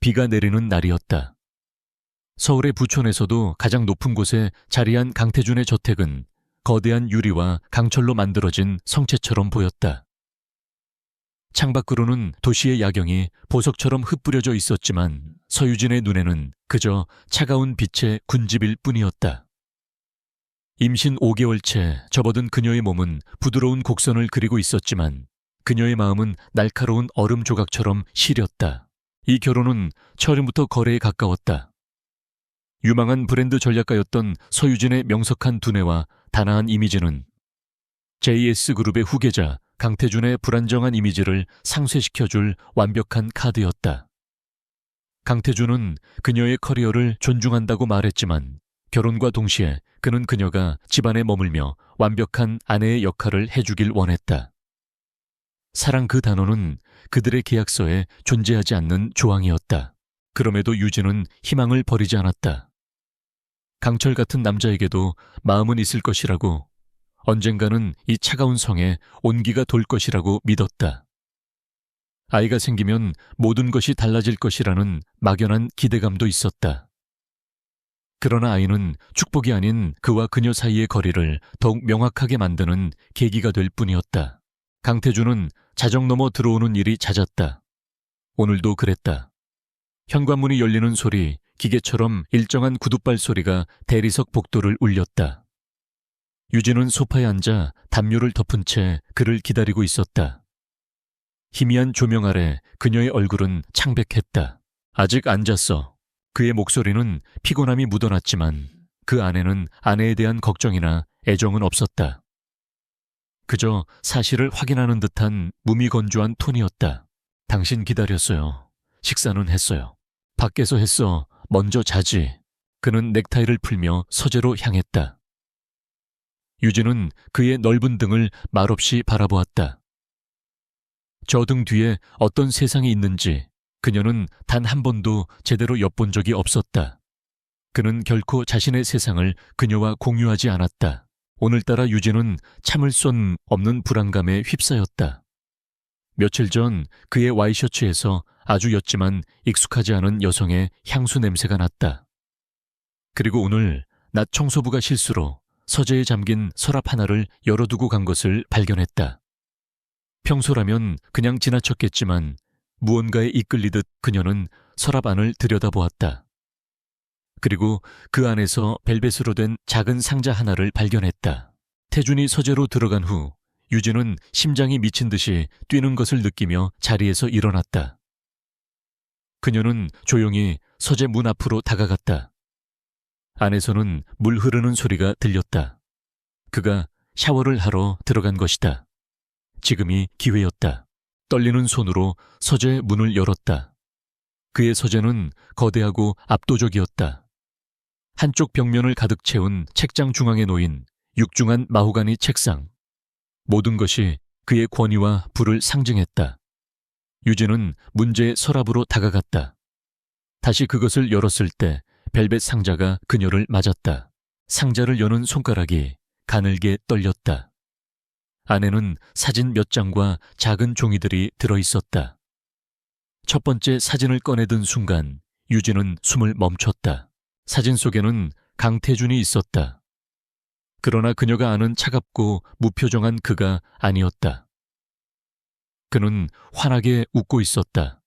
비가 내리는 날이었다. 서울의 부촌에서도 가장 높은 곳에 자리한 강태준의 저택은 거대한 유리와 강철로 만들어진 성체처럼 보였다. 창밖으로는 도시의 야경이 보석처럼 흩뿌려져 있었지만 서유진의 눈에는 그저 차가운 빛의 군집일 뿐이었다. 임신 5개월째 접어든 그녀의 몸은 부드러운 곡선을 그리고 있었지만 그녀의 마음은 날카로운 얼음 조각처럼 시렸다. 이 결혼은 처음부터 거래에 가까웠다. 유망한 브랜드 전략가였던 서유진의 명석한 두뇌와 단아한 이미지는 JS그룹의 후계자 강태준의 불안정한 이미지를 상쇄시켜줄 완벽한 카드였다. 강태준은 그녀의 커리어를 존중한다고 말했지만 결혼과 동시에 그는 그녀가 집안에 머물며 완벽한 아내의 역할을 해주길 원했다. 사랑 그 단어는 그들의 계약서에 존재하지 않는 조항이었다. 그럼에도 유진은 희망을 버리지 않았다. 강철 같은 남자에게도 마음은 있을 것이라고, 언젠가는 이 차가운 성에 온기가 돌 것이라고 믿었다. 아이가 생기면 모든 것이 달라질 것이라는 막연한 기대감도 있었다. 그러나 아이는 축복이 아닌 그와 그녀 사이의 거리를 더욱 명확하게 만드는 계기가 될 뿐이었다. 강태준은 자정 넘어 들어오는 일이 잦았다. 오늘도 그랬다. 현관문이 열리는 소리, 기계처럼 일정한 구둣발 소리가 대리석 복도를 울렸다. 유진은 소파에 앉아 담요를 덮은 채 그를 기다리고 있었다. 희미한 조명 아래 그녀의 얼굴은 창백했다. 아직 안 잤어. 그의 목소리는 피곤함이 묻어났지만 그 안에는 아내에 대한 걱정이나 애정은 없었다. 그저 사실을 확인하는 듯한 무미건조한 톤이었다. 당신 기다렸어요. 식사는 했어요. 밖에서 했어. 먼저 자지. 그는 넥타이를 풀며 서재로 향했다. 유진은 그의 넓은 등을 말없이 바라보았다. 저 등 뒤에 어떤 세상이 있는지 그녀는 단 한 번도 제대로 엿본 적이 없었다. 그는 결코 자신의 세상을 그녀와 공유하지 않았다. 오늘따라 유진은 참을 수 없는 불안감에 휩싸였다. 며칠 전 그의 와이셔츠에서 아주 옅지만 익숙하지 않은 여성의 향수 냄새가 났다. 그리고 오늘 낮 청소부가 실수로 서재에 잠긴 서랍 하나를 열어두고 간 것을 발견했다. 평소라면 그냥 지나쳤겠지만 무언가에 이끌리듯 그녀는 서랍 안을 들여다보았다. 그리고 그 안에서 벨벳으로 된 작은 상자 하나를 발견했다. 태준이 서재로 들어간 후 유진은 심장이 미친 듯이 뛰는 것을 느끼며 자리에서 일어났다. 그녀는 조용히 서재 문 앞으로 다가갔다. 안에서는 물 흐르는 소리가 들렸다. 그가 샤워를 하러 들어간 것이다. 지금이 기회였다. 떨리는 손으로 서재 문을 열었다. 그의 서재는 거대하고 압도적이었다. 한쪽 벽면을 가득 채운 책장 중앙에 놓인 육중한 마호가니 책상. 모든 것이 그의 권위와 부를 상징했다. 유진은 문제의 서랍으로 다가갔다. 다시 그것을 열었을 때 벨벳 상자가 그녀를 맞았다. 상자를 여는 손가락이 가늘게 떨렸다. 안에는 사진 몇 장과 작은 종이들이 들어있었다. 첫 번째 사진을 꺼내든 순간 유진은 숨을 멈췄다. 사진 속에는 강태준이 있었다. 그러나 그녀가 아는 차갑고 무표정한 그가 아니었다. 그는 환하게 웃고 있었다.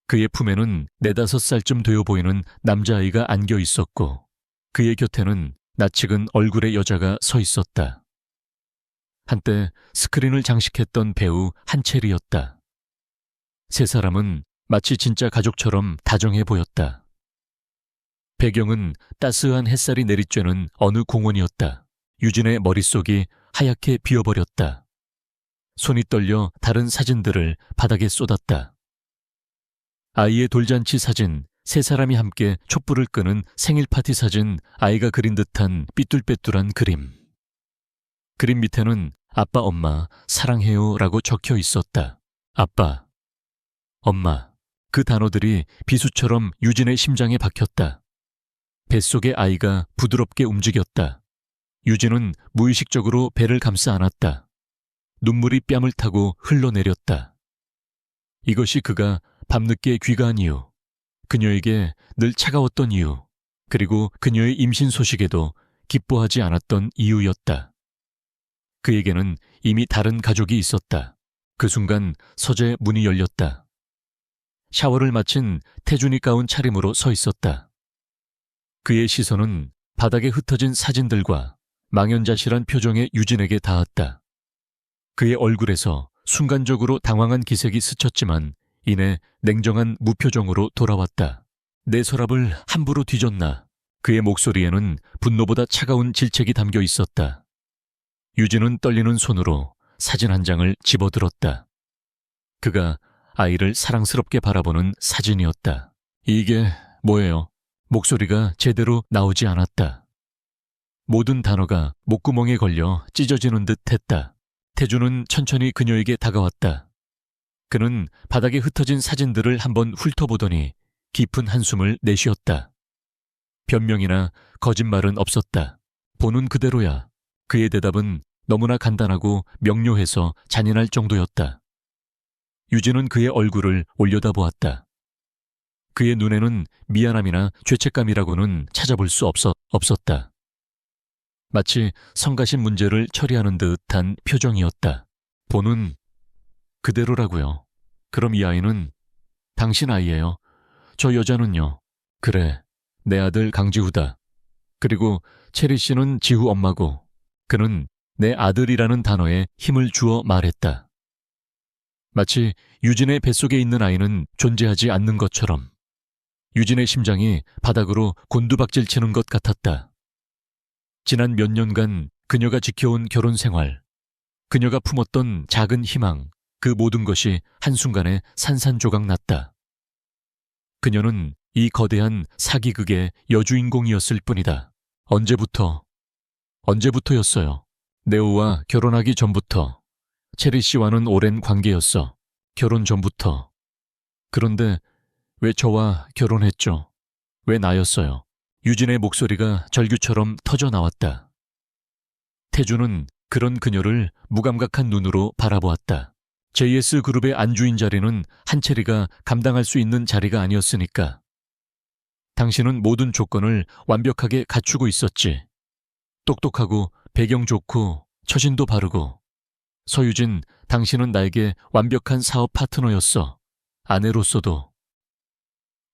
그의 품에는 4~5살쯤 되어 보이는 남자아이가 안겨 있었고 그의 곁에는 낯익은 얼굴의 여자가 서 있었다. 한때 스크린을 장식했던 배우 한첼이었다. 세 사람은 마치 진짜 가족처럼 다정해 보였다. 배경은 따스한 햇살이 내리쬐는 어느 공원이었다. 유진의 머릿속이 하얗게 비어버렸다. 손이 떨려 다른 사진들을 바닥에 쏟았다. 아이의 돌잔치 사진, 세 사람이 함께 촛불을 끄는 생일 파티 사진, 아이가 그린 듯한 삐뚤빼뚤한 그림. 그림 밑에는 아빠, 엄마, 사랑해요 라고 적혀 있었다. 아빠, 엄마, 그 단어들이 비수처럼 유진의 심장에 박혔다. 뱃속의 아이가 부드럽게 움직였다. 유진은 무의식적으로 배를 감싸 안았다. 눈물이 뺨을 타고 흘러내렸다. 이것이 그가 밤늦게 귀가한 이유, 그녀에게 늘 차가웠던 이유, 그리고 그녀의 임신 소식에도 기뻐하지 않았던 이유였다. 그에게는 이미 다른 가족이 있었다. 그 순간 서재 문이 열렸다. 샤워를 마친 태준이 가운 차림으로 서 있었다. 그의 시선은 바닥에 흩어진 사진들과 망연자실한 표정의 유진에게 닿았다. 그의 얼굴에서 순간적으로 당황한 기색이 스쳤지만 이내 냉정한 무표정으로 돌아왔다. 내 서랍을 함부로 뒤졌나. 그의 목소리에는 분노보다 차가운 질책이 담겨 있었다. 유진은 떨리는 손으로 사진 한 장을 집어들었다. 그가 아이를 사랑스럽게 바라보는 사진이었다. 이게 뭐예요? 목소리가 제대로 나오지 않았다. 모든 단어가 목구멍에 걸려 찢어지는 듯 했다. 태주는 천천히 그녀에게 다가왔다. 그는 바닥에 흩어진 사진들을 한번 훑어보더니 깊은 한숨을 내쉬었다. 변명이나 거짓말은 없었다. 보는 그대로야. 그의 대답은 너무나 간단하고 명료해서 잔인할 정도였다. 유진은 그의 얼굴을 올려다보았다. 그의 눈에는 미안함이나 죄책감이라고는 찾아볼 수 없었다. 마치 성가신 문제를 처리하는 듯한 표정이었다. 보는 그대로라고요. 그럼 이 아이는 당신 아이예요. 저 여자는요. 그래, 내 아들 강지후다. 그리고 체리 씨는 지후 엄마고 그는 내 아들이라는 단어에 힘을 주어 말했다. 마치 유진의 뱃속에 있는 아이는 존재하지 않는 것처럼 유진의 심장이 바닥으로 곤두박질 치는 것 같았다. 지난 몇 년간 그녀가 지켜온 결혼 생활, 그녀가 품었던 작은 희망, 그 모든 것이 한순간에 산산조각 났다. 그녀는 이 거대한 사기극의 여주인공이었을 뿐이다. 언제부터였어요. 네오와 결혼하기 전부터. 체리 씨와는 오랜 관계였어. 결혼 전부터. 그런데 왜 저와 결혼했죠? 왜 나였어요? 유진의 목소리가 절규처럼 터져 나왔다. 태주는 그런 그녀를 무감각한 눈으로 바라보았다. JS그룹의 안주인 자리는 한채리가 감당할 수 있는 자리가 아니었으니까. 당신은 모든 조건을 완벽하게 갖추고 있었지. 똑똑하고 배경 좋고 처신도 바르고. 서유진, 당신은 나에게 완벽한 사업 파트너였어. 아내로서도.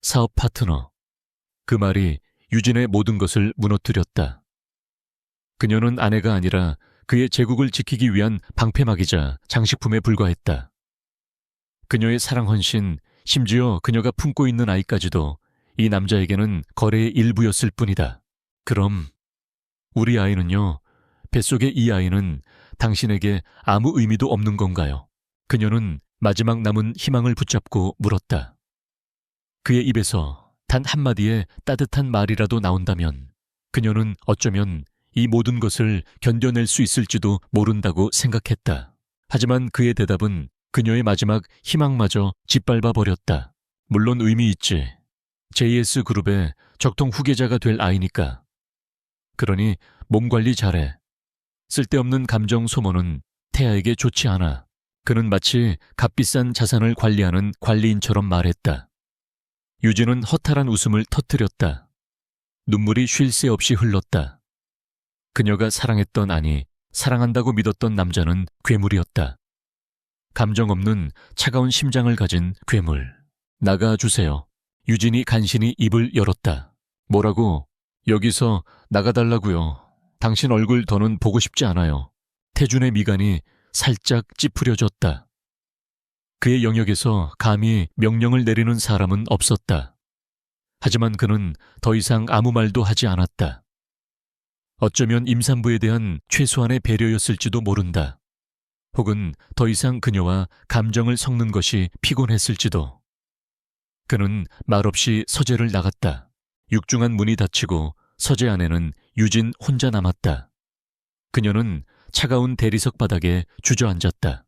사업 파트너. 그 말이 유진의 모든 것을 무너뜨렸다. 그녀는 아내가 아니라 그의 제국을 지키기 위한 방패막이자 장식품에 불과했다. 그녀의 사랑 헌신, 심지어 그녀가 품고 있는 아이까지도 이 남자에게는 거래의 일부였을 뿐이다. 그럼 우리 아이는요? 뱃속의 이 아이는 당신에게 아무 의미도 없는 건가요? 그녀는 마지막 남은 희망을 붙잡고 물었다. 그의 입에서 단 한마디의 따뜻한 말이라도 나온다면 그녀는 어쩌면 이 모든 것을 견뎌낼 수 있을지도 모른다고 생각했다. 하지만 그의 대답은 그녀의 마지막 희망마저 짓밟아 버렸다. 물론 의미 있지. JS그룹의 적통 후계자가 될 아이니까. 그러니 몸 관리 잘해. 쓸데없는 감정 소모는 태아에게 좋지 않아. 그는 마치 값비싼 자산을 관리하는 관리인처럼 말했다. 유진은 허탈한 웃음을 터뜨렸다. 눈물이 쉴 새 없이 흘렀다. 그녀가 사랑했던 아니 사랑한다고 믿었던 남자는 괴물이었다. 감정 없는 차가운 심장을 가진 괴물. 나가주세요. 유진이 간신히 입을 열었다. 뭐라고? 여기서 나가달라고요. 당신 얼굴 더는 보고 싶지 않아요. 태준의 미간이 살짝 찌푸려졌다. 그의 영역에서 감히 명령을 내리는 사람은 없었다. 하지만 그는 더 이상 아무 말도 하지 않았다. 어쩌면 임산부에 대한 최소한의 배려였을지도 모른다. 혹은 더 이상 그녀와 감정을 섞는 것이 피곤했을지도. 그는 말없이 서재를 나갔다. 육중한 문이 닫히고 서재 안에는 유진 혼자 남았다. 그녀는 차가운 대리석 바닥에 주저앉았다.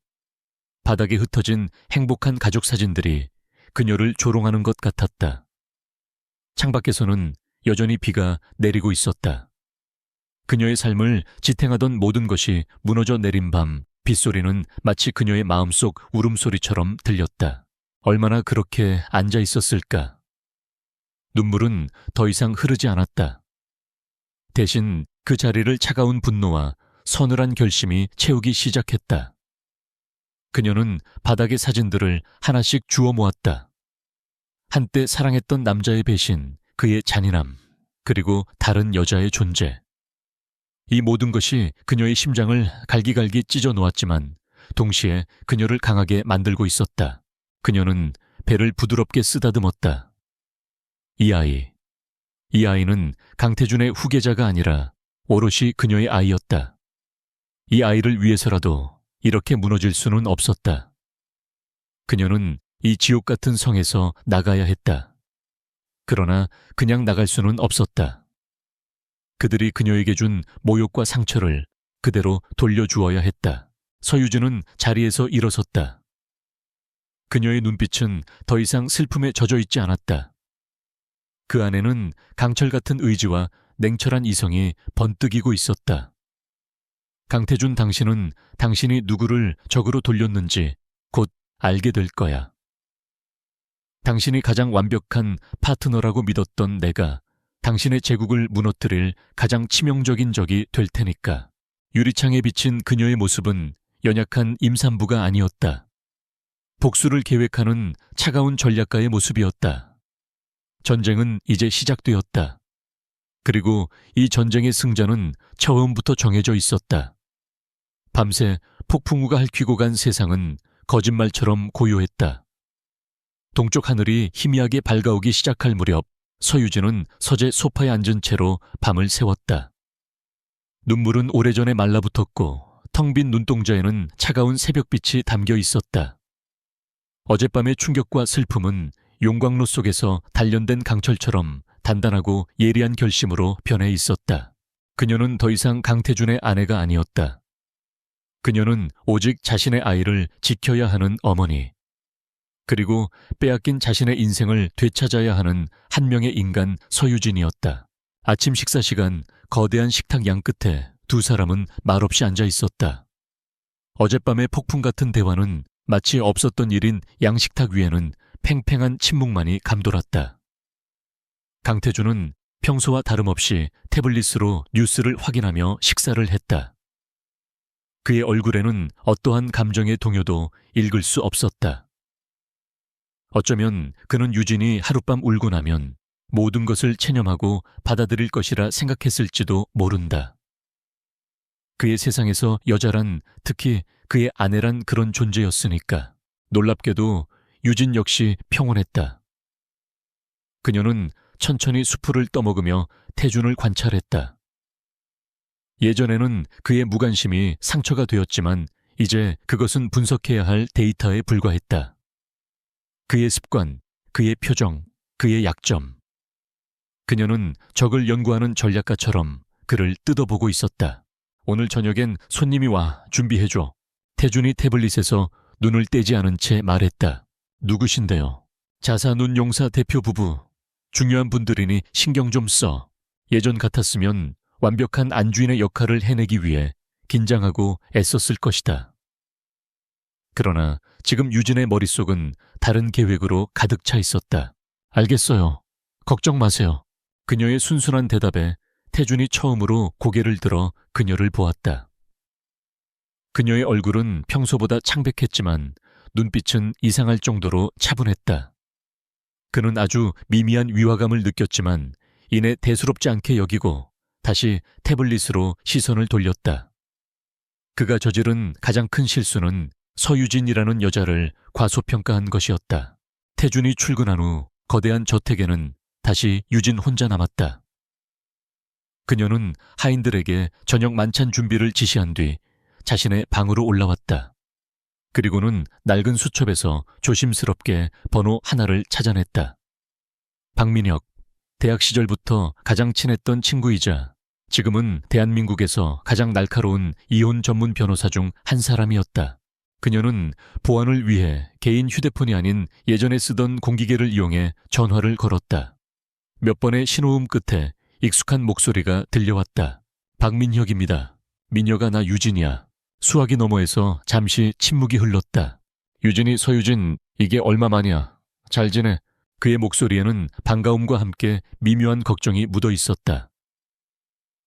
바닥에 흩어진 행복한 가족 사진들이 그녀를 조롱하는 것 같았다. 창밖에서는 여전히 비가 내리고 있었다. 그녀의 삶을 지탱하던 모든 것이 무너져 내린 밤, 빗소리는 마치 그녀의 마음속 울음소리처럼 들렸다. 얼마나 그렇게 앉아 있었을까? 눈물은 더 이상 흐르지 않았다. 대신 그 자리를 차가운 분노와 서늘한 결심이 채우기 시작했다. 그녀는 바닥의 사진들을 하나씩 주워 모았다. 한때 사랑했던 남자의 배신, 그의 잔인함, 그리고 다른 여자의 존재. 이 모든 것이 그녀의 심장을 갈기갈기 찢어 놓았지만 동시에 그녀를 강하게 만들고 있었다. 그녀는 배를 부드럽게 쓰다듬었다. 이 아이는 강태준의 후계자가 아니라 오롯이 그녀의 아이였다. 이 아이를 위해서라도 이렇게 무너질 수는 없었다. 그녀는 이 지옥 같은 성에서 나가야 했다. 그러나 그냥 나갈 수는 없었다. 그들이 그녀에게 준 모욕과 상처를 그대로 돌려주어야 했다. 서유진은 자리에서 일어섰다. 그녀의 눈빛은 더 이상 슬픔에 젖어 있지 않았다. 그 안에는 강철 같은 의지와 냉철한 이성이 번뜩이고 있었다. 강태준, 당신은 당신이 누구를 적으로 돌렸는지 곧 알게 될 거야. 당신이 가장 완벽한 파트너라고 믿었던 내가 당신의 제국을 무너뜨릴 가장 치명적인 적이 될 테니까. 유리창에 비친 그녀의 모습은 연약한 임산부가 아니었다. 복수를 계획하는 차가운 전략가의 모습이었다. 전쟁은 이제 시작되었다. 그리고 이 전쟁의 승자는 처음부터 정해져 있었다. 밤새 폭풍우가 핥히고 간 세상은 거짓말처럼 고요했다. 동쪽 하늘이 희미하게 밝아오기 시작할 무렵 서유진은 서재 소파에 앉은 채로 밤을 새웠다. 눈물은 오래전에 말라붙었고 텅 빈 눈동자에는 차가운 새벽빛이 담겨 있었다. 어젯밤의 충격과 슬픔은 용광로 속에서 단련된 강철처럼 단단하고 예리한 결심으로 변해 있었다. 그녀는 더 이상 강태준의 아내가 아니었다. 그녀는 오직 자신의 아이를 지켜야 하는 어머니, 그리고 빼앗긴 자신의 인생을 되찾아야 하는 한 명의 인간 서유진이었다. 아침 식사 시간, 거대한 식탁 양끝에 두 사람은 말없이 앉아 있었다. 어젯밤의 폭풍 같은 대화는 마치 없었던 일인 양식탁 위에는 팽팽한 침묵만이 감돌았다. 강태준은 평소와 다름없이 태블릿으로 뉴스를 확인하며 식사를 했다. 그의 얼굴에는 어떠한 감정의 동요도 읽을 수 없었다. 어쩌면 그는 유진이 하룻밤 울고 나면 모든 것을 체념하고 받아들일 것이라 생각했을지도 모른다. 그의 세상에서 여자란, 특히 그의 아내란 그런 존재였으니까. 놀랍게도 유진 역시 평온했다. 그녀는 천천히 수프를 떠먹으며 태준을 관찰했다. 예전에는 그의 무관심이 상처가 되었지만 이제 그것은 분석해야 할 데이터에 불과했다. 그의 습관, 그의 표정, 그의 약점. 그녀는 적을 연구하는 전략가처럼 그를 뜯어보고 있었다. 오늘 저녁엔 손님이 와, 준비해줘. 태준이 태블릿에서 눈을 떼지 않은 채 말했다. 누구신데요? 자사눈용사 대표 부부. 중요한 분들이니 신경 좀 써. 예전 같았으면 완벽한 안주인의 역할을 해내기 위해 긴장하고 애썼을 것이다. 그러나 지금 유진의 머릿속은 다른 계획으로 가득 차 있었다. 알겠어요. 걱정 마세요. 그녀의 순순한 대답에 태준이 처음으로 고개를 들어 그녀를 보았다. 그녀의 얼굴은 평소보다 창백했지만 눈빛은 이상할 정도로 차분했다. 그는 아주 미미한 위화감을 느꼈지만 이내 대수롭지 않게 여기고 다시 태블릿으로 시선을 돌렸다. 그가 저지른 가장 큰 실수는 서유진이라는 여자를 과소평가한 것이었다. 태준이 출근한 후 거대한 저택에는 다시 유진 혼자 남았다. 그녀는 하인들에게 저녁 만찬 준비를 지시한 뒤 자신의 방으로 올라왔다. 그리고는 낡은 수첩에서 조심스럽게 번호 하나를 찾아냈다. 박민혁, 대학 시절부터 가장 친했던 친구이자 지금은 대한민국에서 가장 날카로운 이혼 전문 변호사 중 한 사람이었다. 그녀는 보안을 위해 개인 휴대폰이 아닌 예전에 쓰던 공기계를 이용해 전화를 걸었다. 몇 번의 신호음 끝에 익숙한 목소리가 들려왔다. 박민혁입니다. 민혁아, 나 유진이야. 수화기 너머에서 잠시 침묵이 흘렀다. 유진이, 서유진, 이게 얼마 만이야. 잘 지내? 그의 목소리에는 반가움과 함께 미묘한 걱정이 묻어 있었다.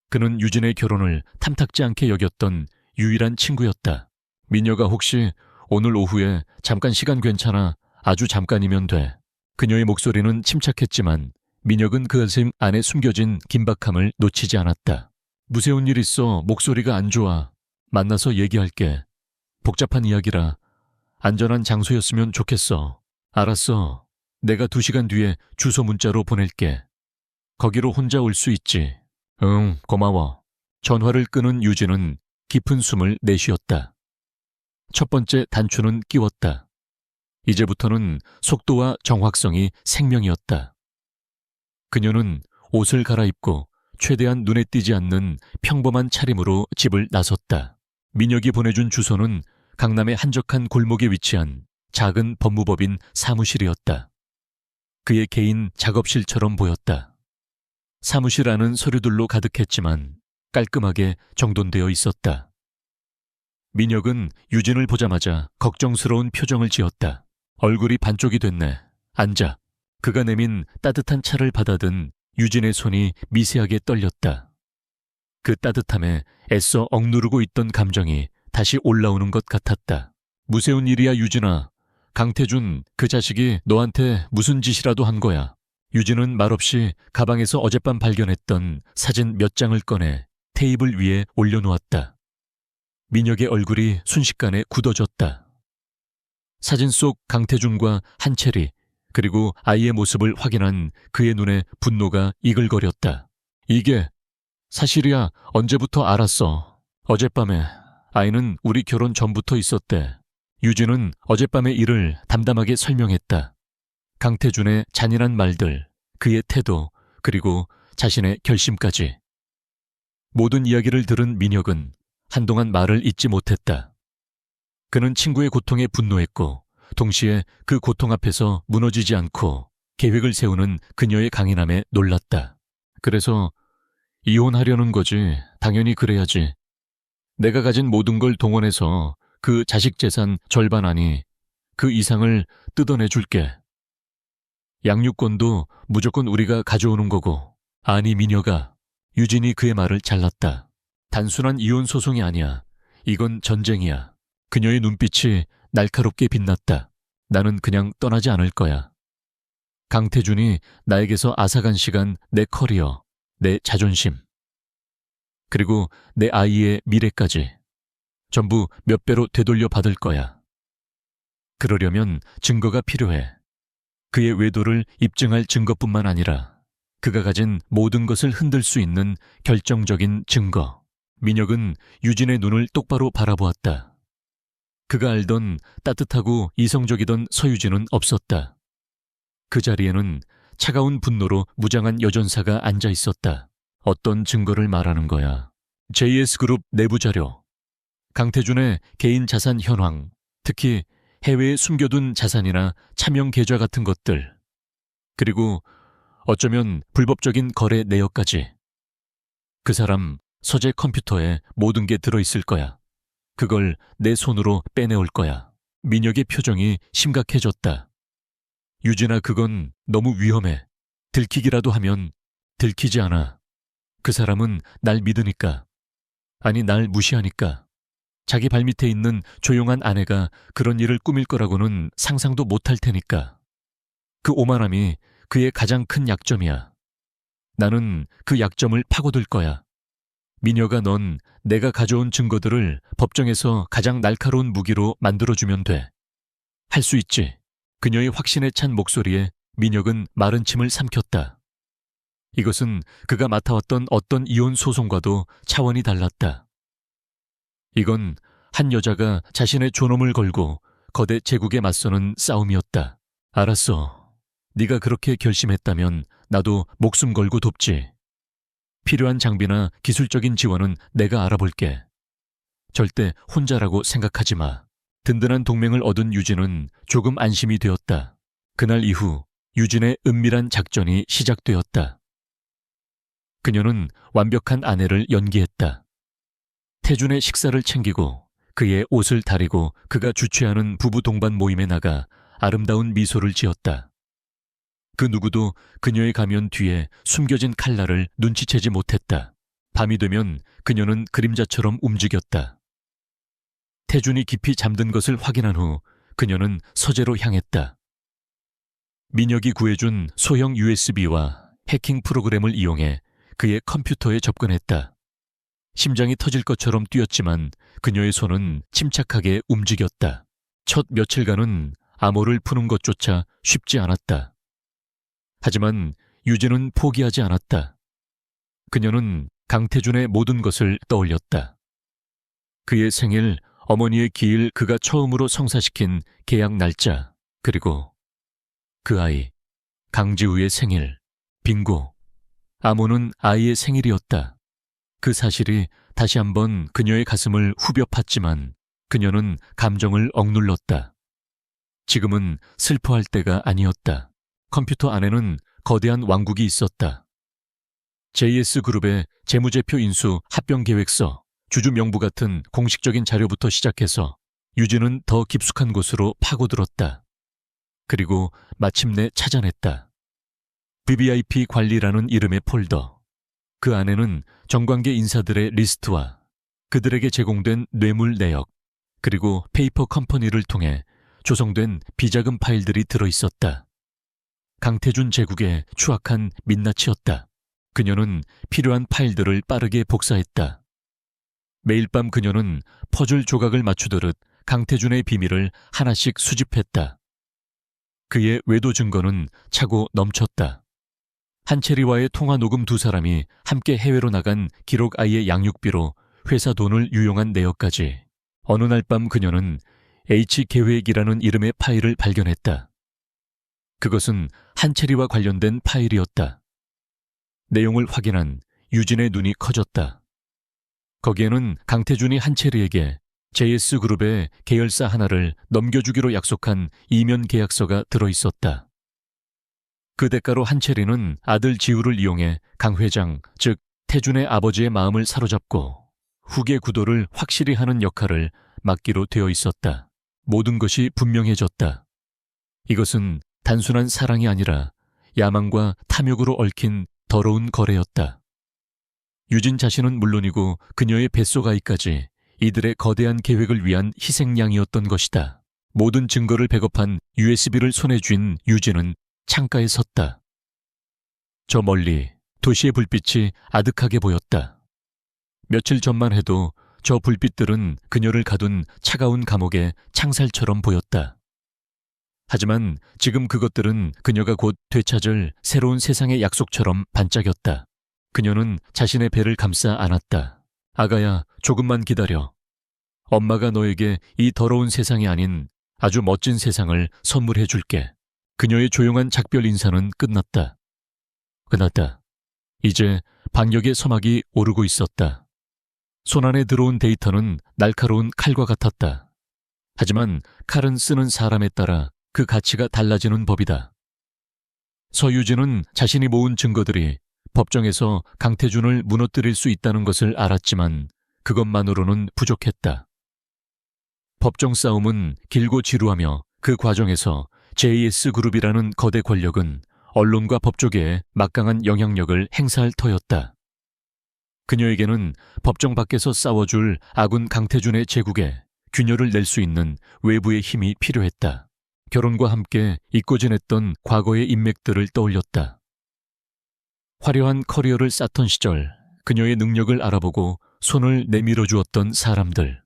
그는 유진의 결혼을 탐탁지 않게 여겼던 유일한 친구였다. 미녀가 혹시 오늘 오후에 잠깐 시간 괜찮아? 아주 잠깐이면 돼. 그녀의 목소리는 침착했지만 민혁은 그 가슴 안에 숨겨진 긴박함을 놓치지 않았다. 무서운 일 있어. 목소리가 안 좋아. 만나서 얘기할게. 복잡한 이야기라. 안전한 장소였으면 좋겠어. 알았어. 내가 2시간 뒤에 주소 문자로 보낼게. 거기로 혼자 올 수 있지? 응, 고마워. 전화를 끊은 유진은 깊은 숨을 내쉬었다. 첫 번째 단추는 끼웠다. 이제부터는 속도와 정확성이 생명이었다. 그녀는 옷을 갈아입고 최대한 눈에 띄지 않는 평범한 차림으로 집을 나섰다. 민혁이 보내준 주소는 강남의 한적한 골목에 위치한 작은 법무법인 사무실이었다. 그의 개인 작업실처럼 보였다. 사무실 안은 서류들로 가득했지만 깔끔하게 정돈되어 있었다. 민혁은 유진을 보자마자 걱정스러운 표정을 지었다. 얼굴이 반쪽이 됐네. 앉아. 그가 내민 따뜻한 차를 받아든 유진의 손이 미세하게 떨렸다. 그 따뜻함에 애써 억누르고 있던 감정이 다시 올라오는 것 같았다. 무서운 일이야, 유진아. 강태준, 그 자식이 너한테 무슨 짓이라도 한 거야. 유진은 말없이 가방에서 어젯밤 발견했던 사진 몇 장을 꺼내 테이블 위에 올려놓았다. 민혁의 얼굴이 순식간에 굳어졌다. 사진 속 강태준과 한채리, 그리고 아이의 모습을 확인한 그의 눈에 분노가 이글거렸다. 이게 사실이야. 언제부터 알았어? 어젯밤에 아이는 우리 결혼 전부터 있었대. 유진은 어젯밤의 일을 담담하게 설명했다. 강태준의 잔인한 말들, 그의 태도, 그리고 자신의 결심까지. 모든 이야기를 들은 민혁은 한동안 말을 잇지 못했다. 그는 친구의 고통에 분노했고 동시에 그 고통 앞에서 무너지지 않고 계획을 세우는 그녀의 강인함에 놀랐다. 그래서 이혼하려는 거지. 당연히 그래야지. 내가 가진 모든 걸 동원해서 그 자식 재산 절반 아니 그 이상을 뜯어내 줄게. 양육권도 무조건 우리가 가져오는 거고. 아니 민혁아. 유진이 그의 말을 잘랐다. 단순한 이혼 소송이 아니야. 이건 전쟁이야. 그녀의 눈빛이 날카롭게 빛났다. 나는 그냥 떠나지 않을 거야. 강태준이 나에게서 앗아간 시간, 내 커리어, 내 자존심, 그리고 내 아이의 미래까지 전부 몇 배로 되돌려 받을 거야. 그러려면 증거가 필요해. 그의 외도를 입증할 증거뿐만 아니라 그가 가진 모든 것을 흔들 수 있는 결정적인 증거. 민혁은 유진의 눈을 똑바로 바라보았다. 그가 알던 따뜻하고 이성적이던 서유진은 없었다. 그 자리에는 차가운 분노로 무장한 여전사가 앉아 있었다. 어떤 증거를 말하는 거야? JS그룹 내부 자료, 강태준의 개인 자산 현황, 특히 해외에 숨겨둔 자산이나 차명 계좌 같은 것들, 그리고 어쩌면 불법적인 거래 내역까지. 그 사람 서재 컴퓨터에 모든 게 들어있을 거야. 그걸 내 손으로 빼내올 거야. 민혁의 표정이 심각해졌다. 유진아, 그건 너무 위험해. 들키기라도 하면. 들키지 않아. 그 사람은 날 믿으니까. 아니, 날 무시하니까. 자기 발밑에 있는 조용한 아내가 그런 일을 꾸밀 거라고는 상상도 못할 테니까. 그 오만함이 그의 가장 큰 약점이야. 나는 그 약점을 파고들 거야. 민혁아, 넌 내가 가져온 증거들을 법정에서 가장 날카로운 무기로 만들어주면 돼. 할 수 있지. 그녀의 확신에 찬 목소리에 민혁은 마른 침을 삼켰다. 이것은 그가 맡아왔던 어떤 이혼 소송과도 차원이 달랐다. 이건 한 여자가 자신의 존엄을 걸고 거대 제국에 맞서는 싸움이었다. 알았어. 네가 그렇게 결심했다면 나도 목숨 걸고 돕지. 필요한 장비나 기술적인 지원은 내가 알아볼게. 절대 혼자라고 생각하지 마. 든든한 동맹을 얻은 유진은 조금 안심이 되었다. 그날 이후 유진의 은밀한 작전이 시작되었다. 그녀는 완벽한 아내를 연기했다. 태준의 식사를 챙기고 그의 옷을 다리고 그가 주최하는 부부 동반 모임에 나가 아름다운 미소를 지었다. 그 누구도 그녀의 가면 뒤에 숨겨진 칼날을 눈치채지 못했다. 밤이 되면 그녀는 그림자처럼 움직였다. 태준이 깊이 잠든 것을 확인한 후 그녀는 서재로 향했다. 민혁이 구해준 소형 USB와 해킹 프로그램을 이용해 그의 컴퓨터에 접근했다. 심장이 터질 것처럼 뛰었지만 그녀의 손은 침착하게 움직였다. 첫 며칠간은 암호를 푸는 것조차 쉽지 않았다. 하지만 유진은 포기하지 않았다. 그녀는 강태준의 모든 것을 떠올렸다. 그의 생일, 어머니의 기일, 그가 처음으로 성사시킨 계약 날짜, 그리고 그 아이, 강지우의 생일, 빙고. 암호는 아이의 생일이었다. 그 사실이 다시 한번 그녀의 가슴을 후벼 팠지만 그녀는 감정을 억눌렀다. 지금은 슬퍼할 때가 아니었다. 컴퓨터 안에는 거대한 왕국이 있었다. JS그룹의 재무제표 인수 합병계획서, 주주명부 같은 공식적인 자료부터 시작해서 유진은 더 깊숙한 곳으로 파고들었다. 그리고 마침내 찾아냈다. VVIP 관리라는 이름의 폴더. 그 안에는 정관계 인사들의 리스트와 그들에게 제공된 뇌물 내역, 그리고 페이퍼 컴퍼니를 통해 조성된 비자금 파일들이 들어있었다. 강태준 제국의 추악한 민낯이었다. 그녀는 필요한 파일들을 빠르게 복사했다. 매일 밤 그녀는 퍼즐 조각을 맞추듯 강태준의 비밀을 하나씩 수집했다. 그의 외도 증거는 차고 넘쳤다. 한채리와의 통화 녹음 두 사람이 함께 해외로 나간 기록 아이의 양육비로 회사 돈을 유용한 내역까지. 어느 날 밤 그녀는 H계획이라는 이름의 파일을 발견했다. 그것은 한채리와 관련된 파일이었다. 내용을 확인한 유진의 눈이 커졌다. 거기에는 강태준이 한채리에게 JS그룹의 계열사 하나를 넘겨주기로 약속한 이면 계약서가 들어있었다. 그 대가로 한채리는 아들 지우를 이용해 강 회장, 즉 태준의 아버지의 마음을 사로잡고 후계 구도를 확실히 하는 역할을 맡기로 되어 있었다. 모든 것이 분명해졌다. 이것은 단순한 사랑이 아니라 야망과 탐욕으로 얽힌 더러운 거래였다. 유진 자신은 물론이고 그녀의 뱃속 아이까지 이들의 거대한 계획을 위한 희생양이었던 것이다. 모든 증거를 백업한 USB를 손에 쥔 유진은 창가에 섰다. 저 멀리 도시의 불빛이 아득하게 보였다. 며칠 전만 해도 저 불빛들은 그녀를 가둔 차가운 감옥의 창살처럼 보였다. 하지만 지금 그것들은 그녀가 곧 되찾을 새로운 세상의 약속처럼 반짝였다. 그녀는 자신의 배를 감싸 안았다. 아가야, 조금만 기다려. 엄마가 너에게 이 더러운 세상이 아닌 아주 멋진 세상을 선물해 줄게. 그녀의 조용한 작별 인사는 끝났다. 이제 방역의 서막이 오르고 있었다. 손안에 들어온 데이터는 날카로운 칼과 같았다. 하지만 칼은 쓰는 사람에 따라 그 가치가 달라지는 법이다. 서유진은 자신이 모은 증거들이 법정에서 강태준을 무너뜨릴 수 있다는 것을 알았지만 그것만으로는 부족했다. 법정 싸움은 길고 지루하며 그 과정에서 JS그룹이라는 거대 권력은 언론과 법조계에 막강한 영향력을 행사할 터였다. 그녀에게는 법정 밖에서 싸워줄 아군 강태준의 제국에 균열을 낼 수 있는 외부의 힘이 필요했다. 결혼과 함께 잊고 지냈던 과거의 인맥들을 떠올렸다. 화려한 커리어를 쌓던 시절 그녀의 능력을 알아보고 손을 내밀어 주었던 사람들.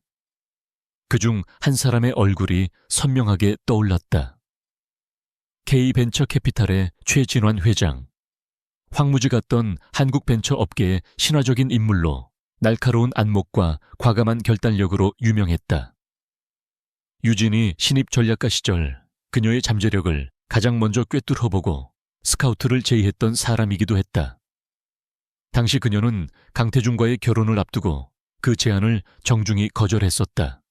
그중 한 사람의 얼굴이 선명하게 떠올랐다. K벤처캐피탈의 최진환 회장. 황무지 같던 한국 벤처 업계의 신화적인 인물로 날카로운 안목과 과감한 결단력으로 유명했다. 유진이 신입 전략가 시절 그녀의 잠재력을 가장 먼저 꿰뚫어보고 스카우트를 제의했던 사람이기도 했다. 당시 그녀는 강태준과의 결혼을 앞두고 그 제안을 정중히 거절했었다.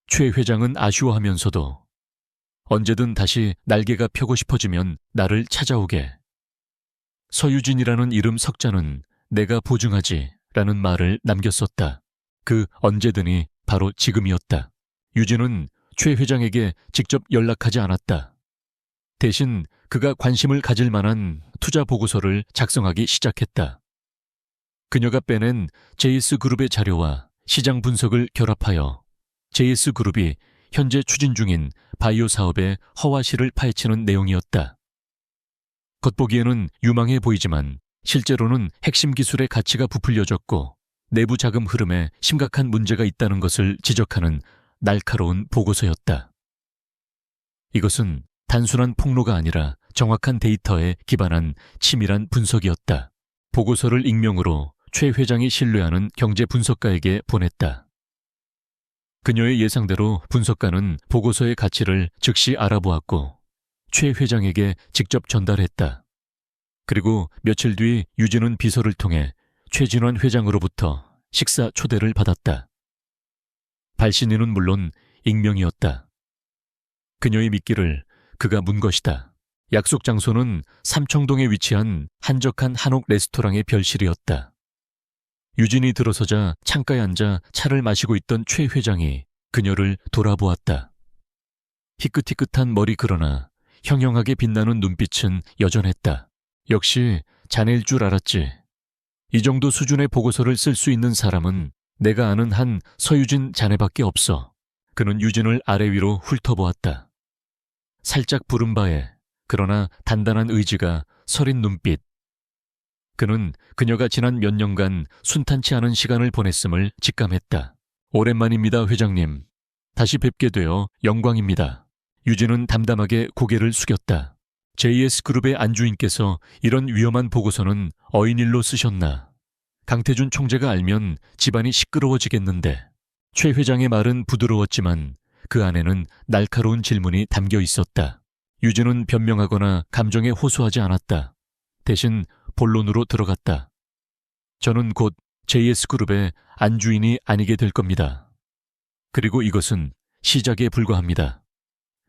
최 회장은 아쉬워하면서도 언제든 다시 날개가 펴고 싶어지면 나를 찾아오게. 서유진이라는 이름 석자는 내가 보증하지 라는 말을 남겼었다. 그 언제든이 바로 지금이었다. 유진은 최 회장에게 직접 연락하지 않았다. 대신 그가 관심을 가질 만한 투자 보고서를 작성하기 시작했다. 그녀가 빼낸 JS그룹의 자료와 시장 분석을 결합하여 JS그룹이 현재 추진 중인 바이오 사업의 허와시를 파헤치는 내용이었다. 겉보기에는 유망해 보이지만 실제로는 핵심 기술의 가치가 부풀려졌고 내부 자금 흐름에 심각한 문제가 있다는 것을 지적하는 날카로운 보고서였다. 이것은 단순한 폭로가 아니라 정확한 데이터에 기반한 치밀한 분석이었다. 보고서를 익명으로 최 회장이 신뢰하는 경제 분석가에게 보냈다. 그녀의 예상대로 분석가는 보고서의 가치를 즉시 알아보았고 최 회장에게 직접 전달했다. 그리고 며칠 뒤 유진은 비서를 통해 최진환 회장으로부터 식사 초대를 받았다. 발신인은 물론 익명이었다. 그녀의 미끼를 그가 문 것이다. 약속 장소는 삼청동에 위치한 한적한 한옥 레스토랑의 별실이었다. 유진이 들어서자 창가에 앉아 차를 마시고 있던 최 회장이 그녀를 돌아보았다. 희끗희끗한 머리 그러나 형형하게 빛나는 눈빛은 여전했다. 역시 자네일 줄 알았지. 이 정도 수준의 보고서를 쓸 수 있는 사람은 내가 아는 한 서유진 자네밖에 없어. 그는 유진을 아래 위로 훑어보았다. 살짝 부른 바에 그러나 단단한 의지가 서린 눈빛. 그는 그녀가 지난 몇 년간 순탄치 않은 시간을 보냈음을 직감했다. 오랜만입니다, 회장님. 다시 뵙게 되어 영광입니다. 유진은 담담하게 고개를 숙였다. JS그룹의 안주인께서 이런 위험한 보고서는 어인일로 쓰셨나. 강태준 총재가 알면 집안이 시끄러워지겠는데. 최 회장의 말은 부드러웠지만 그 안에는 날카로운 질문이 담겨 있었다. 유진은 변명하거나 감정에 호소하지 않았다. 대신 본론으로 들어갔다. 저는 곧 JS그룹의 안주인이 아니게 될 겁니다. 그리고 이것은 시작에 불과합니다.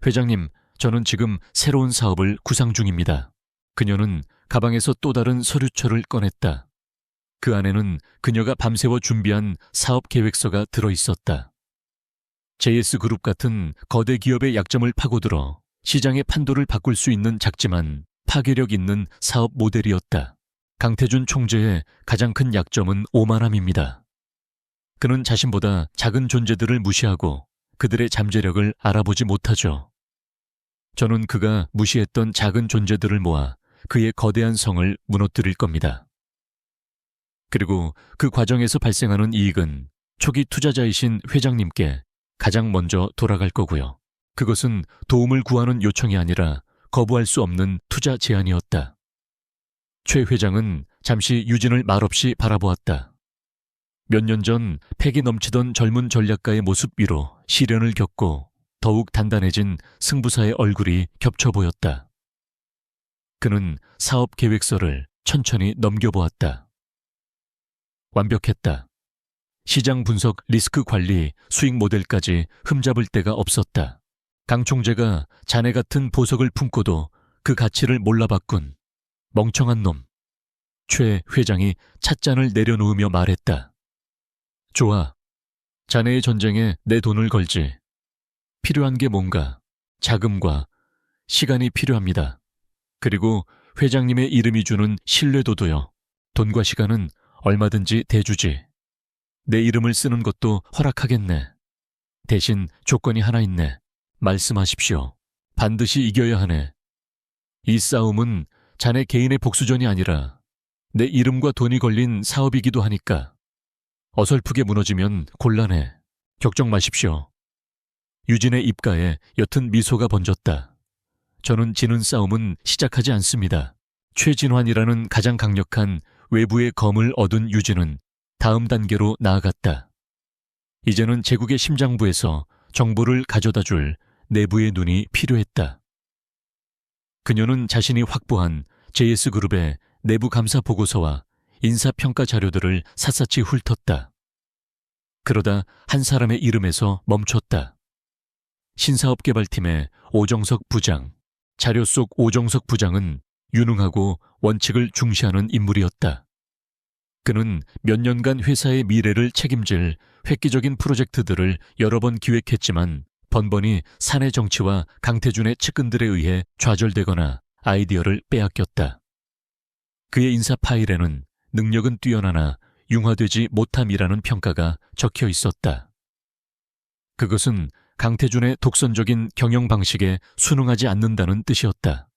회장님, 저는 지금 새로운 사업을 구상 중입니다. 그녀는 가방에서 또 다른 서류철을 꺼냈다. 그 안에는 그녀가 밤새워 준비한 사업 계획서가 들어있었다. JS그룹 같은 거대 기업의 약점을 파고들어 시장의 판도를 바꿀 수 있는 작지만 파괴력 있는 사업 모델이었다. 강태준 총재의 가장 큰 약점은 오만함입니다. 그는 자신보다 작은 존재들을 무시하고 그들의 잠재력을 알아보지 못하죠. 저는 그가 무시했던 작은 존재들을 모아 그의 거대한 성을 무너뜨릴 겁니다. 그리고 그 과정에서 발생하는 이익은 초기 투자자이신 회장님께 가장 먼저 돌아갈 거고요. 그것은 도움을 구하는 요청이 아니라 거부할 수 없는 투자 제안이었다. 최 회장은 잠시 유진을 말없이 바라보았다. 몇 년 전 패기 넘치던 젊은 전략가의 모습 위로 시련을 겪고 더욱 단단해진 승부사의 얼굴이 겹쳐 보였다. 그는 사업 계획서를 천천히 넘겨보았다. 완벽했다. 시장 분석, 리스크 관리, 수익 모델까지 흠잡을 데가 없었다. 강 총재가 자네 같은 보석을 품고도 그 가치를 몰라봤군. 멍청한 놈. 최 회장이 찻잔을 내려놓으며 말했다. 좋아. 자네의 전쟁에 내 돈을 걸지. 필요한 게 뭔가 자금과 시간이 필요합니다. 그리고 회장님의 이름이 주는 신뢰도도요. 돈과 시간은 얼마든지 대주지. 내 이름을 쓰는 것도 허락하겠네. 대신 조건이 하나 있네. 말씀하십시오. 반드시 이겨야 하네. 이 싸움은 자네 개인의 복수전이 아니라 내 이름과 돈이 걸린 사업이기도 하니까. 어설프게 무너지면 곤란해. 걱정 마십시오. 유진의 입가에 옅은 미소가 번졌다. 저는 지는 싸움은 시작하지 않습니다. 최진환이라는 가장 강력한 외부의 검을 얻은 유진은 다음 단계로 나아갔다. 이제는 제국의 심장부에서 정보를 가져다 줄 내부의 눈이 필요했다. 그녀는 자신이 확보한 JS그룹의 내부 감사 보고서와 인사평가 자료들을 샅샅이 훑었다. 그러다 한 사람의 이름에서 멈췄다. 신사업개발팀의 오정석 부장. 자료 속 오정석 부장은 유능하고 원칙을 중시하는 인물이었다. 그는 몇 년간 회사의 미래를 책임질 획기적인 프로젝트들을 여러 번 기획했지만 번번이 사내 정치와 강태준의 측근들에 의해 좌절되거나 아이디어를 빼앗겼다. 그의 인사 파일에는 능력은 뛰어나나 융화되지 못함이라는 평가가 적혀 있었다. 그것은 강태준의 독선적인 경영 방식에 순응하지 않는다는 뜻이었다.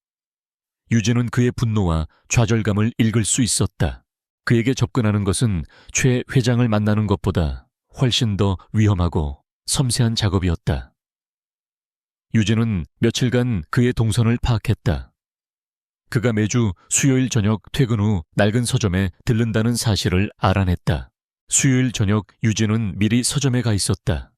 유진은 그의 분노와 좌절감을 읽을 수 있었다. 그에게 접근하는 것은 최 회장을 만나는 것보다 훨씬 더 위험하고 섬세한 작업이었다. 유진은 며칠간 그의 동선을 파악했다. 그가 매주 수요일 저녁 퇴근 후 낡은 서점에 들른다는 사실을 알아냈다. 수요일 저녁 유진은 미리 서점에 가 있었다.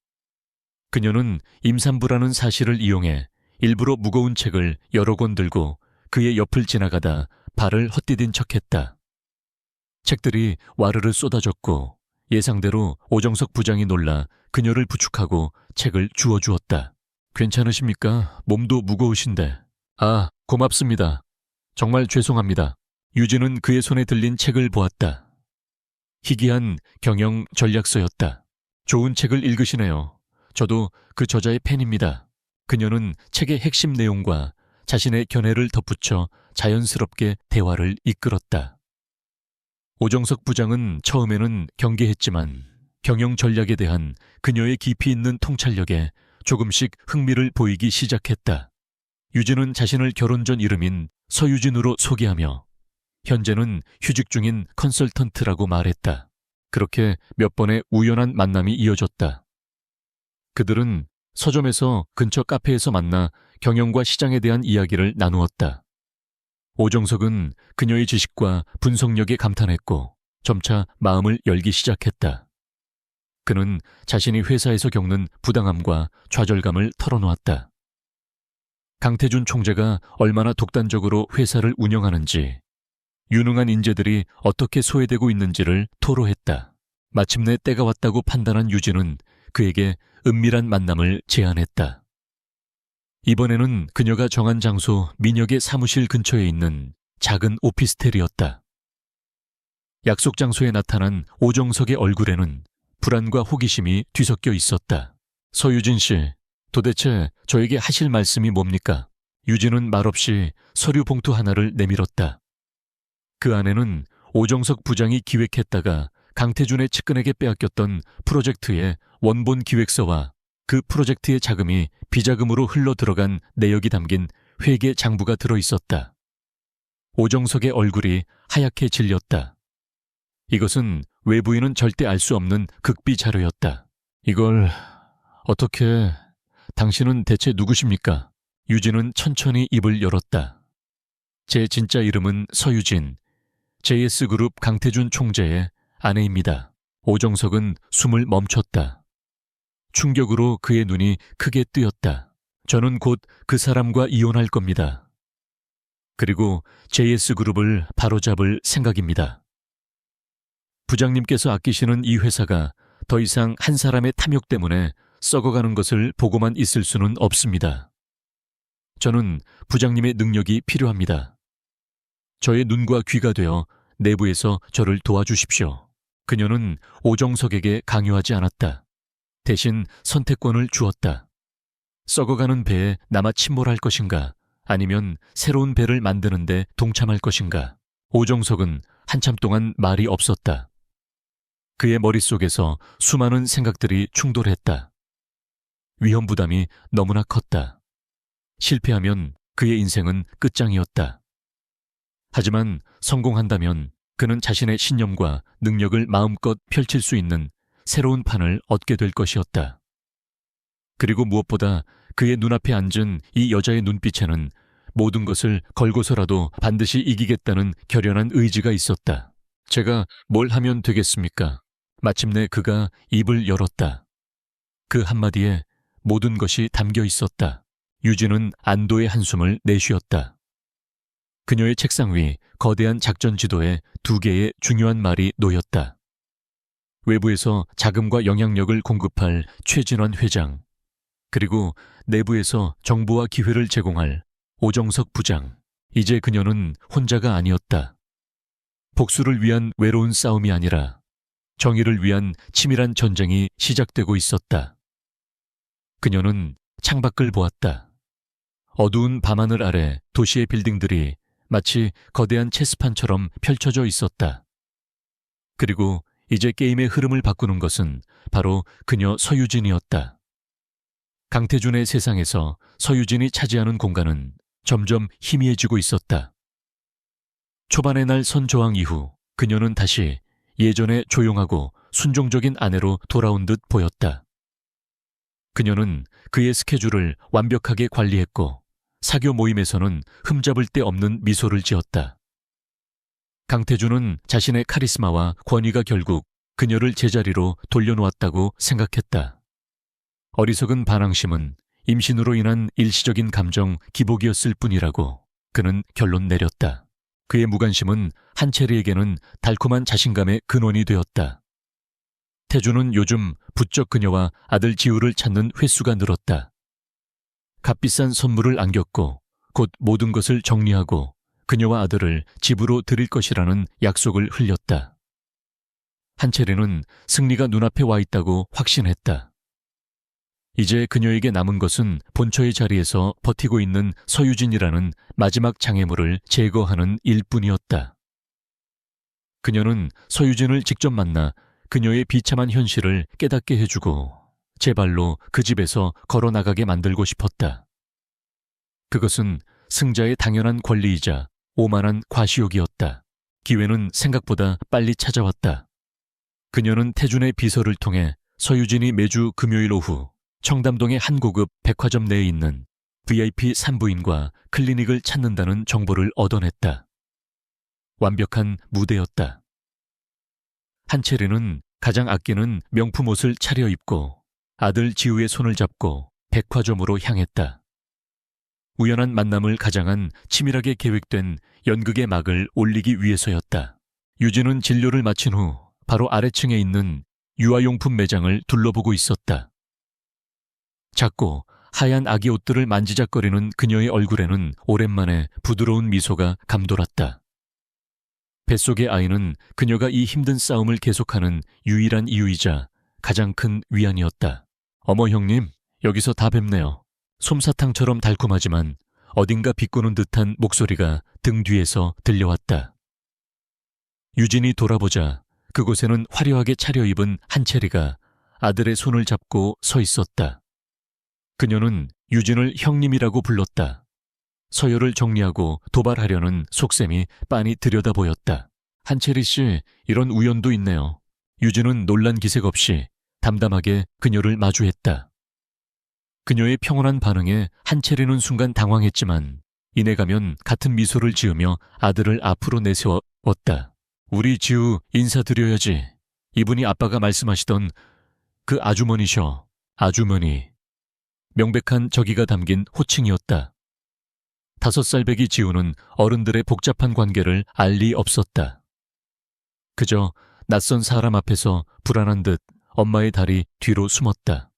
그녀는 임산부라는 사실을 이용해 일부러 무거운 책을 여러 권 들고 그의 옆을 지나가다 발을 헛디딘 척했다. 책들이 와르르 쏟아졌고 예상대로 오정석 부장이 놀라 그녀를 부축하고 책을 주워주었다. 괜찮으십니까? 몸도 무거우신데. 아, 고맙습니다. 정말 죄송합니다. 유진은 그의 손에 들린 책을 보았다. 희귀한 경영 전략서였다. 좋은 책을 읽으시네요. 저도 그 저자의 팬입니다. 그녀는 책의 핵심 내용과 자신의 견해를 덧붙여 자연스럽게 대화를 이끌었다. 오정석 부장은 처음에는 경계했지만 경영 전략에 대한 그녀의 깊이 있는 통찰력에 조금씩 흥미를 보이기 시작했다. 유진은 자신을 결혼 전 이름인 서유진으로 소개하며 현재는 휴직 중인 컨설턴트라고 말했다. 그렇게 몇 번의 우연한 만남이 이어졌다. 그들은 서점에서 근처 카페에서 만나 경영과 시장에 대한 이야기를 나누었다. 오정석은 그녀의 지식과 분석력에 감탄했고 점차 마음을 열기 시작했다. 그는 자신이 회사에서 겪는 부당함과 좌절감을 털어놓았다. 강태준 총재가 얼마나 독단적으로 회사를 운영하는지, 유능한 인재들이 어떻게 소외되고 있는지를 토로했다. 마침내 때가 왔다고 판단한 유진은 그에게 은밀한 만남을 제안했다. 이번에는 그녀가 정한 장소 민혁의 사무실 근처에 있는 작은 오피스텔이었다. 약속 장소에 나타난 오정석의 얼굴에는 불안과 호기심이 뒤섞여 있었다. 서유진 씨, 도대체 저에게 하실 말씀이 뭡니까? 유진은 말없이 서류 봉투 하나를 내밀었다. 그 안에는 오정석 부장이 기획했다가 강태준의 측근에게 빼앗겼던 프로젝트의 원본 기획서와 그 프로젝트의 자금이 비자금으로 흘러 들어간 내역이 담긴 회계 장부가 들어 있었다. 오정석의 얼굴이 하얗게 질렸다. 이것은 외부인은 절대 알 수 없는 극비 자료였다. 이걸 어떻게... 당신은 대체 누구십니까? 유진은 천천히 입을 열었다. 제 진짜 이름은 서유진, JS그룹 강태준 총재의 아내입니다. 오정석은 숨을 멈췄다. 충격으로 그의 눈이 크게 뜨였다. 저는 곧 그 사람과 이혼할 겁니다. 그리고 JS그룹을 바로잡을 생각입니다. 부장님께서 아끼시는 이 회사가 더 이상 한 사람의 탐욕 때문에 썩어가는 것을 보고만 있을 수는 없습니다. 저는 부장님의 능력이 필요합니다. 저의 눈과 귀가 되어 내부에서 저를 도와주십시오. 그녀는 오정석에게 강요하지 않았다. 대신 선택권을 주었다. 썩어가는 배에 남아 침몰할 것인가, 아니면 새로운 배를 만드는 데 동참할 것인가. 오정석은 한참 동안 말이 없었다. 그의 머릿속에서 수많은 생각들이 충돌했다. 위험 부담이 너무나 컸다. 실패하면 그의 인생은 끝장이었다. 하지만 성공한다면 그는 자신의 신념과 능력을 마음껏 펼칠 수 있는 새로운 판을 얻게 될 것이었다. 그리고 무엇보다 그의 눈앞에 앉은 이 여자의 눈빛에는 모든 것을 걸고서라도 반드시 이기겠다는 결연한 의지가 있었다. 제가 뭘 하면 되겠습니까? 마침내 그가 입을 열었다. 그 한마디에 모든 것이 담겨 있었다. 유진은 안도의 한숨을 내쉬었다. 그녀의 책상 위 거대한 작전 지도에 2개의 중요한 말이 놓였다. 외부에서 자금과 영향력을 공급할 최진환 회장, 그리고 내부에서 정보와 기회를 제공할 오정석 부장. 이제 그녀는 혼자가 아니었다. 복수를 위한 외로운 싸움이 아니라 정의를 위한 치밀한 전쟁이 시작되고 있었다. 그녀는 창밖을 보았다. 어두운 밤하늘 아래 도시의 빌딩들이 마치 거대한 체스판처럼 펼쳐져 있었다. 그리고 이제 게임의 흐름을 바꾸는 것은 바로 그녀 서유진이었다. 강태준의 세상에서 서유진이 차지하는 공간은 점점 희미해지고 있었다. 초반의 날 선조항 이후 그녀는 다시 예전의 조용하고 순종적인 아내로 돌아온 듯 보였다. 그녀는 그의 스케줄을 완벽하게 관리했고 사교 모임에서는 흠잡을 데 없는 미소를 지었다. 강태준은 자신의 카리스마와 권위가 결국 그녀를 제자리로 돌려놓았다고 생각했다. 어리석은 반항심은 임신으로 인한 일시적인 감정 기복이었을 뿐이라고 그는 결론 내렸다. 그의 무관심은 한채리에게는 달콤한 자신감의 근원이 되었다. 태준은 요즘 부쩍 그녀와 아들 지우를 찾는 횟수가 늘었다. 값비싼 선물을 안겼고 곧 모든 것을 정리하고 그녀와 아들을 집으로 드릴 것이라는 약속을 흘렸다. 한채리는 승리가 눈앞에 와 있다고 확신했다. 이제 그녀에게 남은 것은 본처의 자리에서 버티고 있는 서유진이라는 마지막 장애물을 제거하는 일뿐이었다. 그녀는 서유진을 직접 만나 그녀의 비참한 현실을 깨닫게 해주고 제 발로 그 집에서 걸어나가게 만들고 싶었다. 그것은 승자의 당연한 권리이자 오만한 과시욕이었다. 기회는 생각보다 빨리 찾아왔다. 그녀는 태준의 비서를 통해 서유진이 매주 금요일 오후 청담동의 한 고급 백화점 내에 있는 VIP 산부인과 클리닉을 찾는다는 정보를 얻어냈다. 완벽한 무대였다. 한채리는 가장 아끼는 명품 옷을 차려입고 아들 지우의 손을 잡고 백화점으로 향했다. 우연한 만남을 가장한 치밀하게 계획된 연극의 막을 올리기 위해서였다. 유진은 진료를 마친 후 바로 아래층에 있는 유아용품 매장을 둘러보고 있었다. 작고 하얀 아기 옷들을 만지작거리는 그녀의 얼굴에는 오랜만에 부드러운 미소가 감돌았다. 뱃속의 아이는 그녀가 이 힘든 싸움을 계속하는 유일한 이유이자 가장 큰 위안이었다. 어머 형님, 여기서 다 뵙네요. 솜사탕처럼 달콤하지만 어딘가 비꼬는 듯한 목소리가 등 뒤에서 들려왔다. 유진이 돌아보자 그곳에는 화려하게 차려입은 한채리가 아들의 손을 잡고 서 있었다. 그녀는 유진을 형님이라고 불렀다. 서열을 정리하고 도발하려는 속셈이 빤히 들여다보였다. 한채리 씨, 이런 우연도 있네요. 유진은 놀란 기색 없이 담담하게 그녀를 마주했다. 그녀의 평온한 반응에 한채리는 순간 당황했지만 이내 가면 같은 미소를 지으며 아들을 앞으로 내세웠다. 우리 지우 인사드려야지. 이분이 아빠가 말씀하시던 그 아주머니셔. 아주머니. 명백한 저기가 담긴 호칭이었다. 5살 배기 지우는 어른들의 복잡한 관계를 알 리 없었다. 그저 낯선 사람 앞에서 불안한 듯 엄마의 다리 뒤로 숨었다.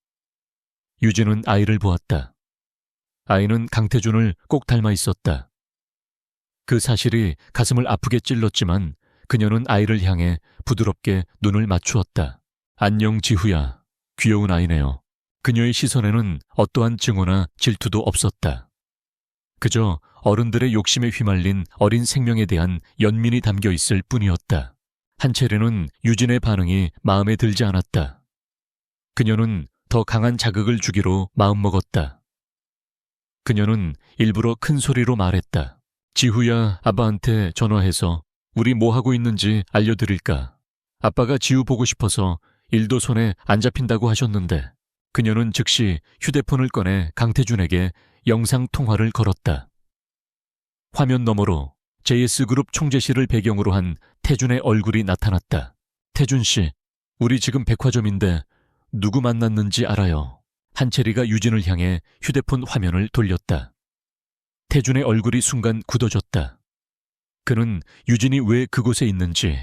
유진은 아이를 보았다. 아이는 강태준을 꼭 닮아 있었다. 그 사실이 가슴을 아프게 찔렀지만 그녀는 아이를 향해 부드럽게 눈을 맞추었다. 안녕 지후야. 귀여운 아이네요. 그녀의 시선에는 어떠한 증오나 질투도 없었다. 그저 어른들의 욕심에 휘말린 어린 생명에 대한 연민이 담겨 있을 뿐이었다. 한채리는 유진의 반응이 마음에 들지 않았다. 그녀는 더 강한 자극을 주기로 마음먹었다. 그녀는 일부러 큰 소리로 말했다. 지후야, 아빠한테 전화해서 우리 뭐 하고 있는지 알려드릴까? 아빠가 지우 보고 싶어서 일도 손에 안 잡힌다고 하셨는데. 그녀는 즉시 휴대폰을 꺼내 강태준에게 영상통화를 걸었다. 화면 너머로 JS그룹 총재실을 배경으로 한 태준의 얼굴이 나타났다. 태준 씨, 우리 지금 백화점인데 누구 만났는지 알아요. 한채리가 유진을 향해 휴대폰 화면을 돌렸다. 태준의 얼굴이 순간 굳어졌다. 그는 유진이 왜 그곳에 있는지,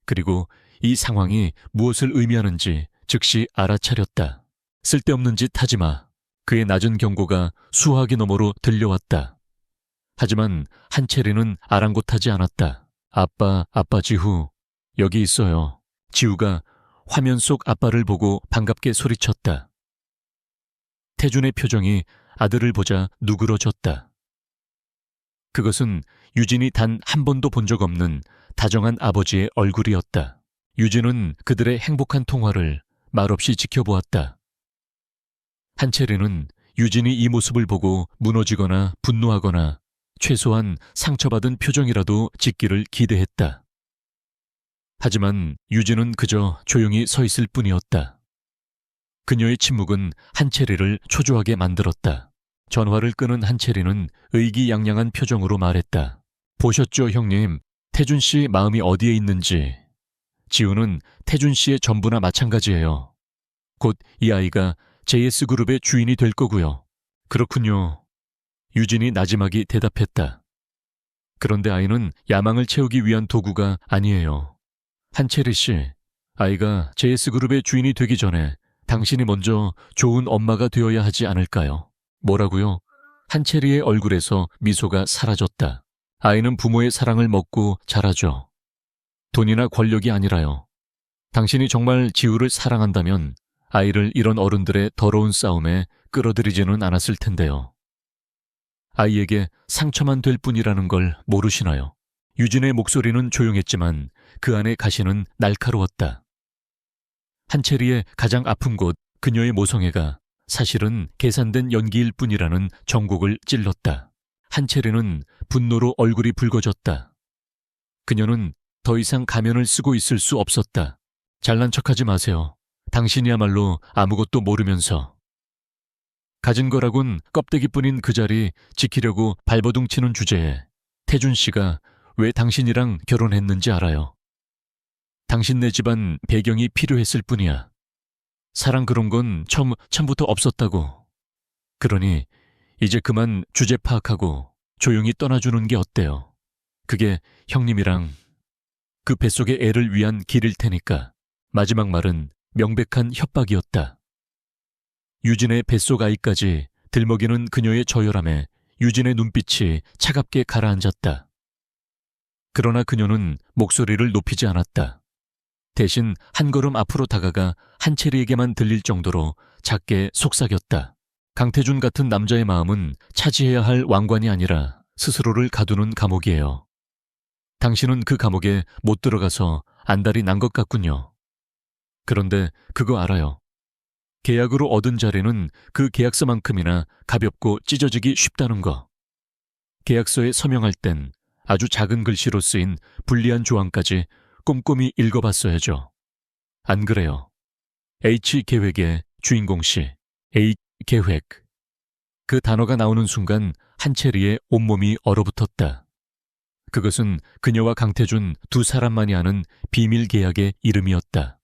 그리고 이 상황이 무엇을 의미하는지 즉시 알아차렸다. 쓸데없는 짓 하지 마. 그의 낮은 경고가 수화기 너머로 들려왔다. 하지만 한채리는 아랑곳하지 않았다. 아빠 지후, 여기 있어요. 지우가 화면 속 아빠를 보고 반갑게 소리쳤다. 태준의 표정이 아들을 보자 누그러졌다. 그것은 유진이 단 한 번도 본 적 없는 다정한 아버지의 얼굴이었다. 유진은 그들의 행복한 통화를 말없이 지켜보았다. 한채리는 유진이 이 모습을 보고 무너지거나 분노하거나 최소한 상처받은 표정이라도 짓기를 기대했다. 하지만 유진은 그저 조용히 서 있을 뿐이었다. 그녀의 침묵은 한채리를 초조하게 만들었다. 전화를 끄는 한채리는 의기양양한 표정으로 말했다. 보셨죠, 형님? 태준 씨 마음이 어디에 있는지. 지우는 태준 씨의 전부나 마찬가지예요. 곧 이 아이가 JS그룹의 주인이 될 거고요. 그렇군요. 유진이 나지막이 대답했다. 그런데 아이는 야망을 채우기 위한 도구가 아니에요. 한채리 씨, 아이가 JS그룹의 주인이 되기 전에 당신이 먼저 좋은 엄마가 되어야 하지 않을까요? 뭐라고요? 한채리의 얼굴에서 미소가 사라졌다. 아이는 부모의 사랑을 먹고 자라죠. 돈이나 권력이 아니라요. 당신이 정말 지우를 사랑한다면 아이를 이런 어른들의 더러운 싸움에 끌어들이지는 않았을 텐데요. 아이에게 상처만 될 뿐이라는 걸 모르시나요? 유진의 목소리는 조용했지만 그 안의 가시는 날카로웠다. 한채리의 가장 아픈 곳, 그녀의 모성애가 사실은 계산된 연기일 뿐이라는 정곡을 찔렀다. 한채리는 분노로 얼굴이 붉어졌다. 그녀는 더 이상 가면을 쓰고 있을 수 없었다. 잘난 척하지 마세요. 당신이야말로 아무것도 모르면서. 가진 거라곤 껍데기뿐인 그 자리 지키려고 발버둥 치는 주제에 태준 씨가 왜 당신이랑 결혼했는지 알아요. 당신네 집안 배경이 필요했을 뿐이야. 사랑 그런 건 처음부터 없었다고. 그러니 이제 그만 주제 파악하고 조용히 떠나주는 게 어때요? 그게 형님이랑 그 뱃속의 애를 위한 길일 테니까. 마지막 말은 명백한 협박이었다. 유진의 뱃속 아이까지 들먹이는 그녀의 저열함에 유진의 눈빛이 차갑게 가라앉았다. 그러나 그녀는 목소리를 높이지 않았다. 대신 한 걸음 앞으로 다가가 한채리에게만 들릴 정도로 작게 속삭였다. 강태준 같은 남자의 마음은 차지해야 할 왕관이 아니라 스스로를 가두는 감옥이에요. 당신은 그 감옥에 못 들어가서 안달이 난 것 같군요. 그런데 그거 알아요. 계약으로 얻은 자리는 그 계약서만큼이나 가볍고 찢어지기 쉽다는 거. 계약서에 서명할 땐 아주 작은 글씨로 쓰인 불리한 조항까지 꼼꼼히 읽어봤어야죠. 안 그래요? H계획의 주인공씨, H계획. 그 단어가 나오는 순간 한채리의 온몸이 얼어붙었다. 그것은 그녀와 강태준 두 사람만이 아는 비밀 계약의 이름이었다.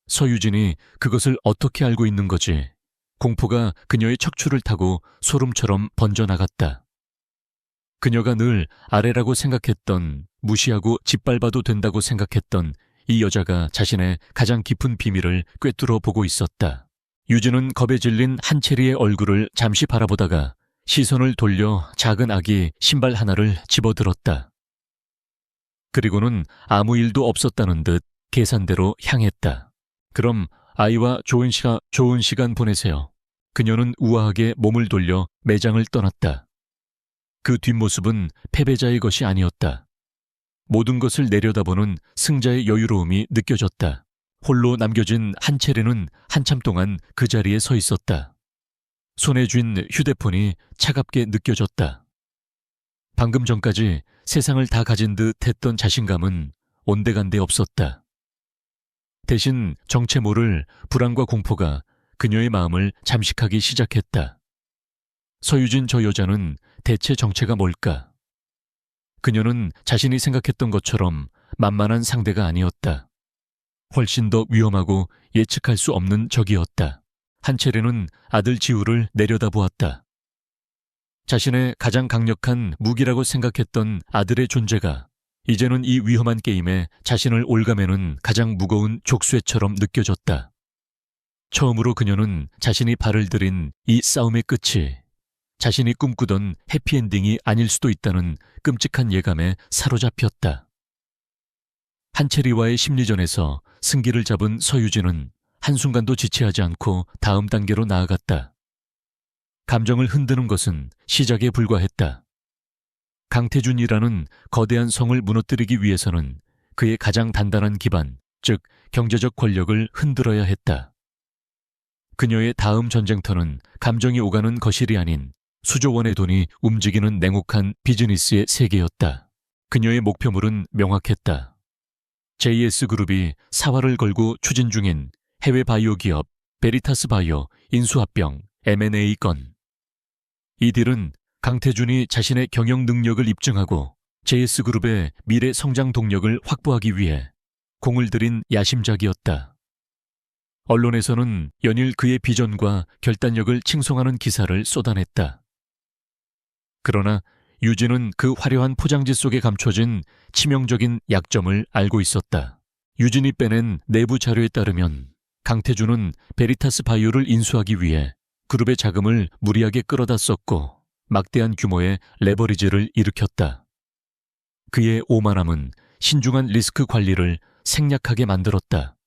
서유진이 그것을 어떻게 알고 있는 거지? 공포가 그녀의 척추를 타고 소름처럼 번져나갔다. 그녀가 늘 아래라고 생각했던, 무시하고 짓밟아도 된다고 생각했던 이 여자가 자신의 가장 깊은 비밀을 꿰뚫어 보고 있었다. 유진은 겁에 질린 한채리의 얼굴을 잠시 바라보다가 시선을 돌려 작은 아기 신발 하나를 집어들었다. 그리고는 아무 일도 없었다는 듯 계산대로 향했다. 그럼 아이와 좋은 시간 보내세요. 그녀는 우아하게 몸을 돌려 매장을 떠났다. 그 뒷모습은 패배자의 것이 아니었다. 모든 것을 내려다보는 승자의 여유로움이 느껴졌다. 홀로 남겨진 한채리는 한참 동안 그 자리에 서 있었다. 손에 쥔 휴대폰이 차갑게 느껴졌다. 방금 전까지 세상을 다 가진 듯 했던 자신감은 온데간데 없었다. 대신 정체 모를 불안과 공포가 그녀의 마음을 잠식하기 시작했다. 서유진 저 여자는 대체 정체가 뭘까? 그녀는 자신이 생각했던 것처럼 만만한 상대가 아니었다. 훨씬 더 위험하고 예측할 수 없는 적이었다. 한채리는 아들 지우를 내려다보았다. 자신의 가장 강력한 무기라고 생각했던 아들의 존재가 이제는 이 위험한 게임에 자신을 올가매는 가장 무거운 족쇄처럼 느껴졌다. 처음으로 그녀는 자신이 발을 들인 이 싸움의 끝이 자신이 꿈꾸던 해피엔딩이 아닐 수도 있다는 끔찍한 예감에 사로잡혔다. 한채리와의 심리전에서 승기를 잡은 서유진은 한순간도 지체하지 않고 다음 단계로 나아갔다. 감정을 흔드는 것은 시작에 불과했다. 강태준이라는 거대한 성을 무너뜨리기 위해서는 그의 가장 단단한 기반, 즉 경제적 권력을 흔들어야 했다. 그녀의 다음 전쟁터는 감정이 오가는 거실이 아닌 수조 원의 돈이 움직이는 냉혹한 비즈니스의 세계였다. 그녀의 목표물은 명확했다. JS그룹이 사활을 걸고 추진 중인 해외 바이오 기업 베리타스 바이오 인수합병 M&A 건. 이 딜은 강태준이 자신의 경영 능력을 입증하고 JS그룹의 미래 성장 동력을 확보하기 위해 공을 들인 야심작이었다. 언론에서는 연일 그의 비전과 결단력을 칭송하는 기사를 쏟아냈다. 그러나 유진은 그 화려한 포장지 속에 감춰진 치명적인 약점을 알고 있었다. 유진이 빼낸 내부 자료에 따르면 강태준은 베리타스 바이오를 인수하기 위해 그룹의 자금을 무리하게 끌어다 썼고 막대한 규모의 레버리지를 일으켰다. 그의 오만함은 신중한 리스크 관리를 생략하게 만들었다.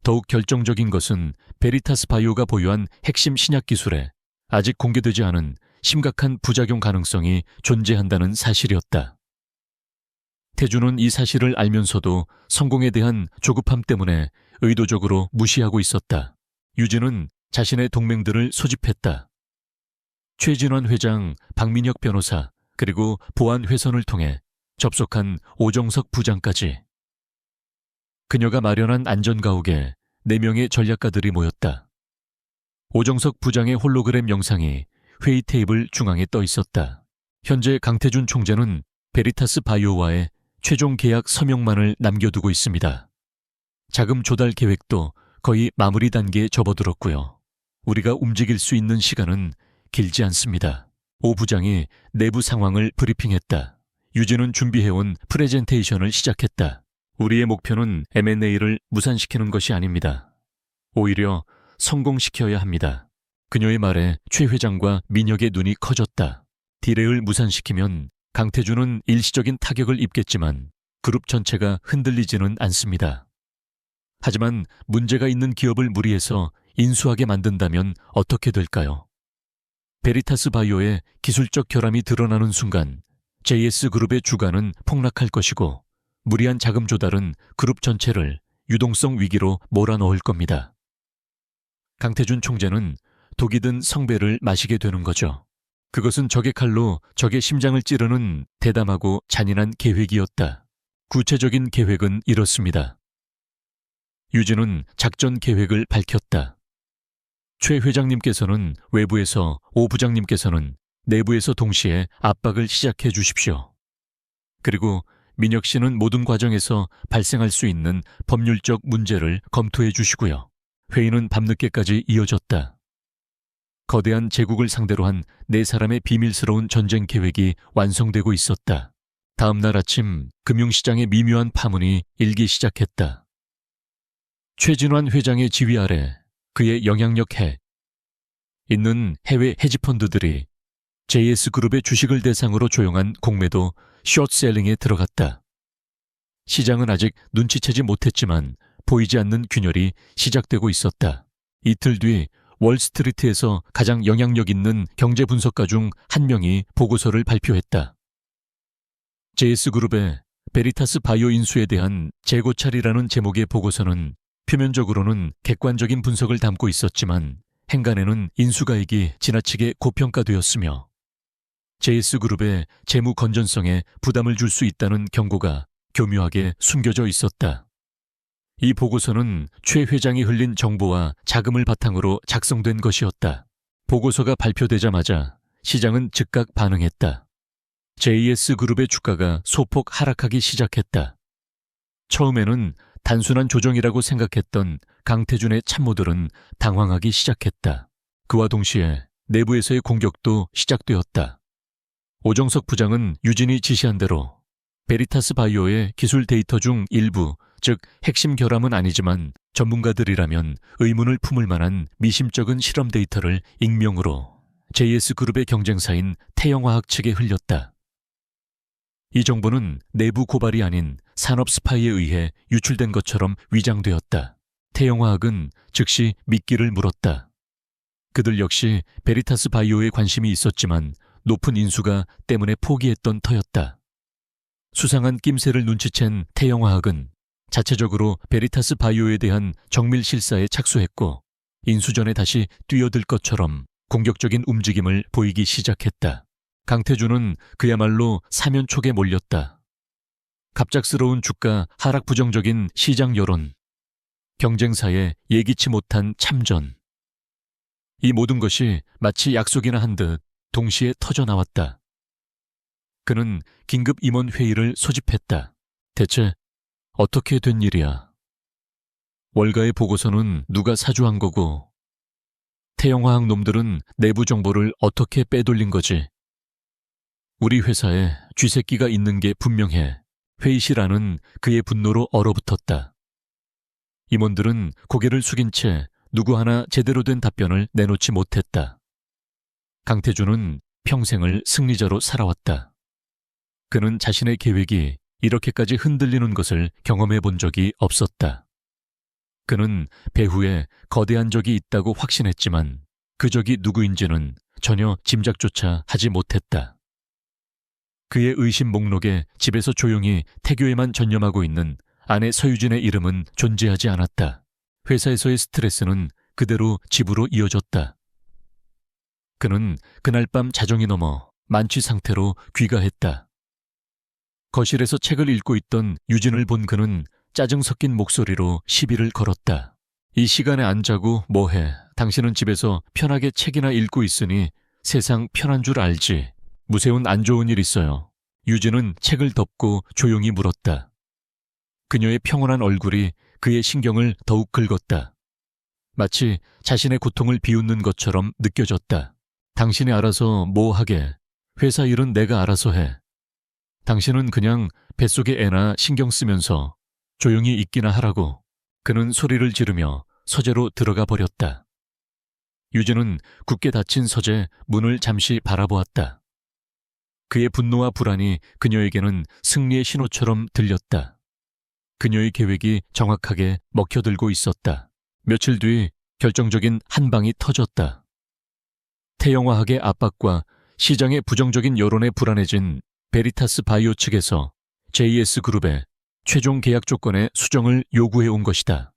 더욱 결정적인 것은 베리타스 바이오가 보유한 핵심 신약 기술에 아직 공개되지 않은 심각한 부작용 가능성이 존재한다는 사실이었다. 태준은 이 사실을 알면서도 성공에 대한 조급함 때문에 의도적으로 무시하고 있었다. 유진은 자신의 동맹들을 소집했다. 최진환 회장, 박민혁 변호사, 그리고 보안 회선을 통해 접속한 오정석 부장까지. 그녀가 마련한 안전가옥에 4명의 전략가들이 모였다. 오정석 부장의 홀로그램 영상이 회의 테이블 중앙에 떠 있었다. 현재 강태준 총재는 베리타스 바이오와의 최종 계약 서명만을 남겨두고 있습니다. 자금 조달 계획도 거의 마무리 단계에 접어들었고요. 우리가 움직일 수 있는 시간은 길지 않습니다. 오 부장이 내부 상황을 브리핑했다. 유진은 준비해온 프레젠테이션을 시작했다. 우리의 목표는 M&A를 무산시키는 것이 아닙니다. 오히려 성공시켜야 합니다. 그녀의 말에 최 회장과 민혁의 눈이 커졌다. 딜을 무산시키면 강태준은 일시적인 타격을 입겠지만 그룹 전체가 흔들리지는 않습니다. 하지만 문제가 있는 기업을 무리해서 인수하게 만든다면 어떻게 될까요? 베리타스 바이오의 기술적 결함이 드러나는 순간 JS그룹의 주가는 폭락할 것이고 무리한 자금 조달은 그룹 전체를 유동성 위기로 몰아넣을 겁니다. 강태준 총재는 독이 든 성배를 마시게 되는 거죠. 그것은 적의 칼로 적의 심장을 찌르는 대담하고 잔인한 계획이었다. 구체적인 계획은 이렇습니다. 유진은 작전 계획을 밝혔다. 최 회장님께서는 외부에서, 오 부장님께서는 내부에서 동시에 압박을 시작해 주십시오. 그리고 민혁 씨는 모든 과정에서 발생할 수 있는 법률적 문제를 검토해 주시고요. 회의는 밤늦게까지 이어졌다. 거대한 제국을 상대로 한 4사람의 비밀스러운 전쟁 계획이 완성되고 있었다. 다음 날 아침 금융시장의 미묘한 파문이 일기 시작했다. 최진환 회장의 지휘 아래 그의 영향력에 있는 해외 헤지펀드들이 JS그룹의 주식을 대상으로 조용한 공매도 숏셀링에 들어갔다. 시장은 아직 눈치채지 못했지만 보이지 않는 균열이 시작되고 있었다. 이틀 뒤 월스트리트에서 가장 영향력 있는 경제 분석가 중 한 명이 보고서를 발표했다. JS그룹의 베리타스 바이오 인수에 대한 재고찰이라는 제목의 보고서는 표면적으로는 객관적인 분석을 담고 있었지만 행간에는 인수가액이 지나치게 고평가되었으며 JS그룹의 재무 건전성에 부담을 줄 수 있다는 경고가 교묘하게 숨겨져 있었다. 이 보고서는 최 회장이 흘린 정보와 자금을 바탕으로 작성된 것이었다. 보고서가 발표되자마자 시장은 즉각 반응했다. JS그룹의 주가가 소폭 하락하기 시작했다. 처음에는 단순한 조정이라고 생각했던 강태준의 참모들은 당황하기 시작했다. 그와 동시에 내부에서의 공격도 시작되었다. 오정석 부장은 유진이 지시한 대로 베리타스 바이오의 기술 데이터 중 일부, 즉 핵심 결함은 아니지만 전문가들이라면 의문을 품을 만한 미심쩍은 실험 데이터를 익명으로 JS그룹의 경쟁사인 태영화학 측에 흘렸다. 이 정보는 내부 고발이 아닌 산업 스파이에 의해 유출된 것처럼 위장되었다. 태영화학은 즉시 미끼를 물었다. 그들 역시 베리타스 바이오에 관심이 있었지만 높은 인수가 때문에 포기했던 터였다. 수상한 낌새를 눈치챈 태영화학은 자체적으로 베리타스 바이오에 대한 정밀 실사에 착수했고 인수전에 다시 뛰어들 것처럼 공격적인 움직임을 보이기 시작했다. 강태준은 그야말로 사면촉에 몰렸다. 갑작스러운 주가 하락, 부정적인 시장 여론, 경쟁사의 예기치 못한 참전. 이 모든 것이 마치 약속이나 한 듯 동시에 터져나왔다. 그는 긴급 임원 회의를 소집했다. 대체 어떻게 된 일이야? 월가의 보고서는 누가 사주한 거고, 태영화학 놈들은 내부 정보를 어떻게 빼돌린 거지? 우리 회사에 쥐새끼가 있는 게 분명해. 회의실 안은 그의 분노로 얼어붙었다. 임원들은 고개를 숙인 채 누구 하나 제대로 된 답변을 내놓지 못했다. 강태준은 평생을 승리자로 살아왔다. 그는 자신의 계획이 이렇게까지 흔들리는 것을 경험해 본 적이 없었다. 그는 배후에 거대한 적이 있다고 확신했지만 그 적이 누구인지는 전혀 짐작조차 하지 못했다. 그의 의심 목록에 집에서 조용히 태교에만 전념하고 있는 아내 서유진의 이름은 존재하지 않았다. 회사에서의 스트레스는 그대로 집으로 이어졌다. 그는 그날 밤 자정이 넘어 만취 상태로 귀가했다. 거실에서 책을 읽고 있던 유진을 본 그는 짜증 섞인 목소리로 시비를 걸었다. 이 시간에 안 자고 뭐해? 당신은 집에서 편하게 책이나 읽고 있으니 세상 편한 줄 알지. 무세운 안 좋은 일 있어요. 유진은 책을 덮고 조용히 물었다. 그녀의 평온한 얼굴이 그의 신경을 더욱 긁었다. 마치 자신의 고통을 비웃는 것처럼 느껴졌다. 당신이 알아서 뭐 하게. 회사 일은 내가 알아서 해. 당신은 그냥 뱃속의 애나 신경 쓰면서 조용히 있기나 하라고. 그는 소리를 지르며 서재로 들어가 버렸다. 유진은 굳게 닫힌 서재 문을 잠시 바라보았다. 그의 분노와 불안이 그녀에게는 승리의 신호처럼 들렸다. 그녀의 계획이 정확하게 먹혀들고 있었다. 며칠 뒤 결정적인 한 방이 터졌다. 태영화학의 압박과 시장의 부정적인 여론에 불안해진 베리타스 바이오 측에서 JS그룹의 최종 계약 조건의 수정을 요구해 온 것이다.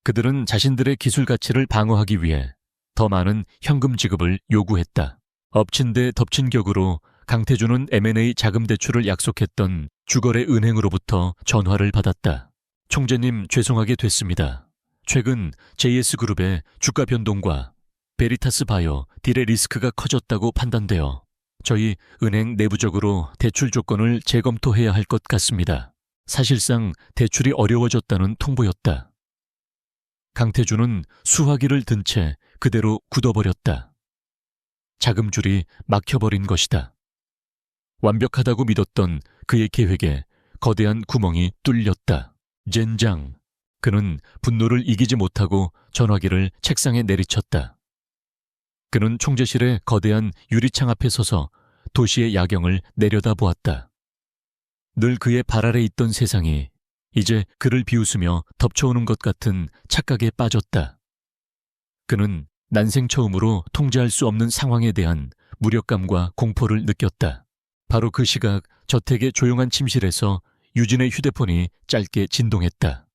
그들은 자신들의 기술 가치를 방어하기 위해 더 많은 현금 지급을 요구했다. 엎친 데 덮친 격으로 강태준은 M&A 자금 대출을 약속했던 주거래 은행으로부터 전화를 받았다. 총재님, 죄송하게 됐습니다. 최근 JS그룹의 주가 변동과 베리타스 바이오 딜의 리스크가 커졌다고 판단되어 저희 은행 내부적으로 대출 조건을 재검토해야 할 것 같습니다. 사실상 대출이 어려워졌다는 통보였다. 강태준은 수화기를 든 채 그대로 굳어버렸다. 자금줄이 막혀버린 것이다. 완벽하다고 믿었던 그의 계획에 거대한 구멍이 뚫렸다. 젠장. 그는 분노를 이기지 못하고 전화기를 책상에 내리쳤다. 그는 총재실의 거대한 유리창 앞에 서서 도시의 야경을 내려다보았다. 늘 그의 발 아래 있던 세상이 이제 그를 비웃으며 덮쳐오는 것 같은 착각에 빠졌다. 그는 난생 처음으로 통제할 수 없는 상황에 대한 무력감과 공포를 느꼈다. 바로 그 시각 저택의 조용한 침실에서 유진의 휴대폰이 짧게 진동했다.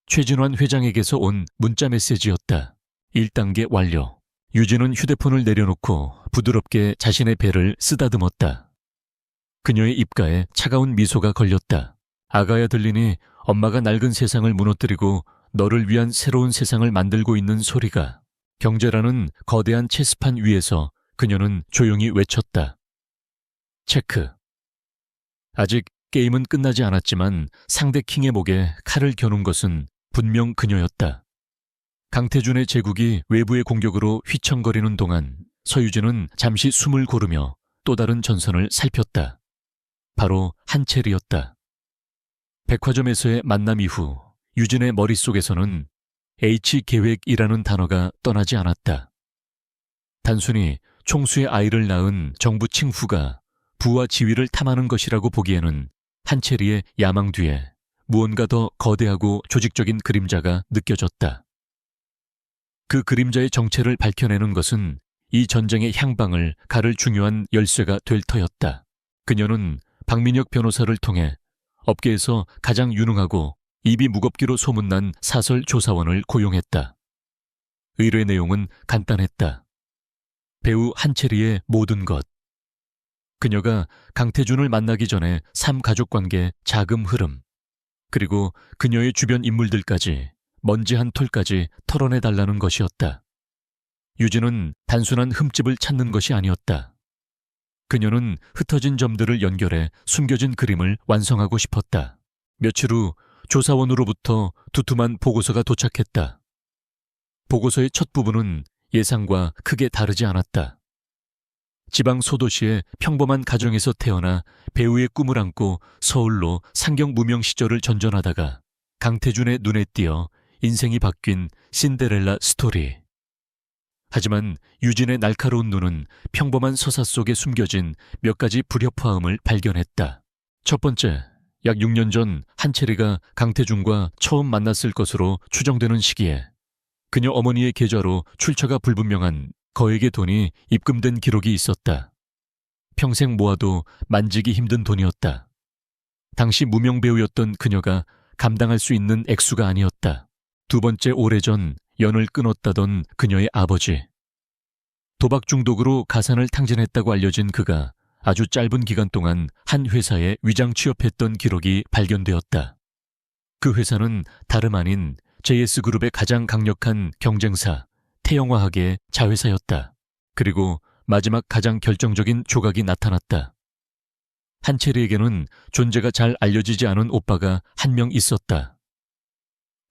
최진환 회장에게서 온 문자 메시지였다. 1단계 완료. 유진은 휴대폰을 내려놓고 부드럽게 자신의 배를 쓰다듬었다. 그녀의 입가에 차가운 미소가 걸렸다. 아가야, 들리니 엄마가 낡은 세상을 무너뜨리고 너를 위한 새로운 세상을 만들고 있는 소리가. 경제라는 거대한 체스판 위에서 그녀는 조용히 외쳤다. 체크. 아직 게임은 끝나지 않았지만 상대 킹의 목에 칼을 겨눈 것은 분명 그녀였다. 강태준의 제국이 외부의 공격으로 휘청거리는 동안 서유진은 잠시 숨을 고르며 또 다른 전선을 살폈다. 바로 한첼이었다. 백화점에서의 만남 이후 유진의 머릿속에서는 H계획이라는 단어가 떠나지 않았다. 단순히 총수의 아이를 낳은 정부 칭후가 부와 지위를 탐하는 것이라고 보기에는 한첼이의 야망 뒤에 무언가 더 거대하고 조직적인 그림자가 느껴졌다. 그 그림자의 정체를 밝혀내는 것은 이 전쟁의 향방을 가를 중요한 열쇠가 될 터였다. 그녀는 박민혁 변호사를 통해 업계에서 가장 유능하고 입이 무겁기로 소문난 사설 조사원을 고용했다. 의뢰 내용은 간단했다. 배우 한채리의 모든 것. 그녀가 강태준을 만나기 전에 삼가족관계 자금 흐름, 그리고 그녀의 주변 인물들까지 먼지 한 톨까지 털어내달라는 것이었다. 유진은 단순한 흠집을 찾는 것이 아니었다. 그녀는 흩어진 점들을 연결해 숨겨진 그림을 완성하고 싶었다. 며칠 후 조사원으로부터 두툼한 보고서가 도착했다. 보고서의 첫 부분은 예상과 크게 다르지 않았다. 지방 소도시의 평범한 가정에서 태어나 배우의 꿈을 안고 서울로 상경 무명 시절을 전전하다가 강태준의 눈에 띄어 인생이 바뀐 신데렐라 스토리. 하지만 유진의 날카로운 눈은 평범한 서사 속에 숨겨진 몇 가지 불협화음을 발견했다. 첫 번째, 약 6년 전 한채리가 강태준과 처음 만났을 것으로 추정되는 시기에 그녀 어머니의 계좌로 출처가 불분명한 거액의 돈이 입금된 기록이 있었다. 평생 모아도 만지기 힘든 돈이었다. 당시 무명 배우였던 그녀가 감당할 수 있는 액수가 아니었다. 두 번째, 오래전 연을 끊었다던 그녀의 아버지. 도박 중독으로 가산을 탕진했다고 알려진 그가 아주 짧은 기간 동안 한 회사에 위장 취업했던 기록이 발견되었다. 그 회사는 다름 아닌 JS그룹의 가장 강력한 경쟁사 태영화학의 자회사였다. 그리고 마지막 가장 결정적인 조각이 나타났다. 한채리에게는 존재가 잘 알려지지 않은 오빠가 한 명 있었다.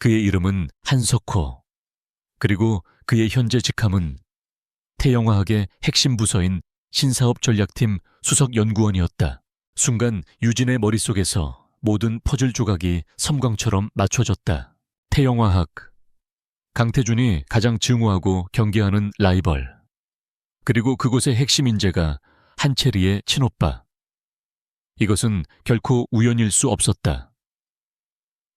그의 이름은 한석호. 그리고 그의 현재 직함은 태영화학의 핵심 부서인 신사업 전략팀 수석연구원이었다. 순간 유진의 머릿속에서 모든 퍼즐 조각이 섬광처럼 맞춰졌다. 태영화학. 강태준이 가장 증오하고 경계하는 라이벌. 그리고 그곳의 핵심 인재가 한채리의 친오빠. 이것은 결코 우연일 수 없었다.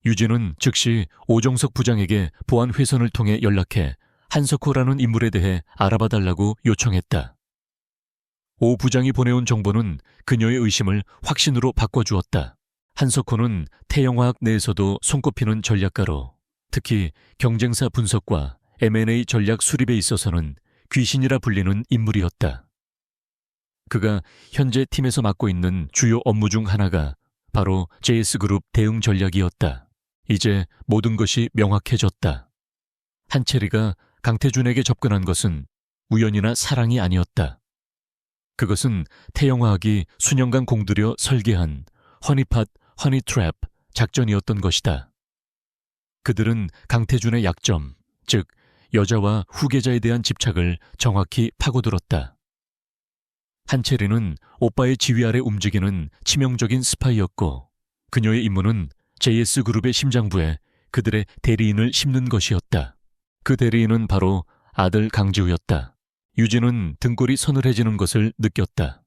유진은 즉시 오정석 부장에게 보안 회선을 통해 연락해 한석호라는 인물에 대해 알아봐달라고 요청했다. 오 부장이 보내온 정보는 그녀의 의심을 확신으로 바꿔주었다. 한석호는 태영화학 내에서도 손꼽히는 전략가로 특히 경쟁사 분석과 M&A 전략 수립에 있어서는 귀신이라 불리는 인물이었다. 그가 현재 팀에서 맡고 있는 주요 업무 중 하나가 바로 JS그룹 대응 전략이었다. 이제 모든 것이 명확해졌다. 한채리가 강태준에게 접근한 것은 우연이나 사랑이 아니었다. 그것은 태영화학이 수년간 공들여 설계한 허니팟, 허니트랩 작전이었던 것이다. 그들은 강태준의 약점, 즉 여자와 후계자에 대한 집착을 정확히 파고들었다. 한채리는 오빠의 지휘 아래 움직이는 치명적인 스파이였고 그녀의 임무는 JS그룹의 심장부에 그들의 대리인을 심는 것이었다. 그 대리인은 바로 아들 강지우였다. 유진은 등골이 서늘해지는 것을 느꼈다.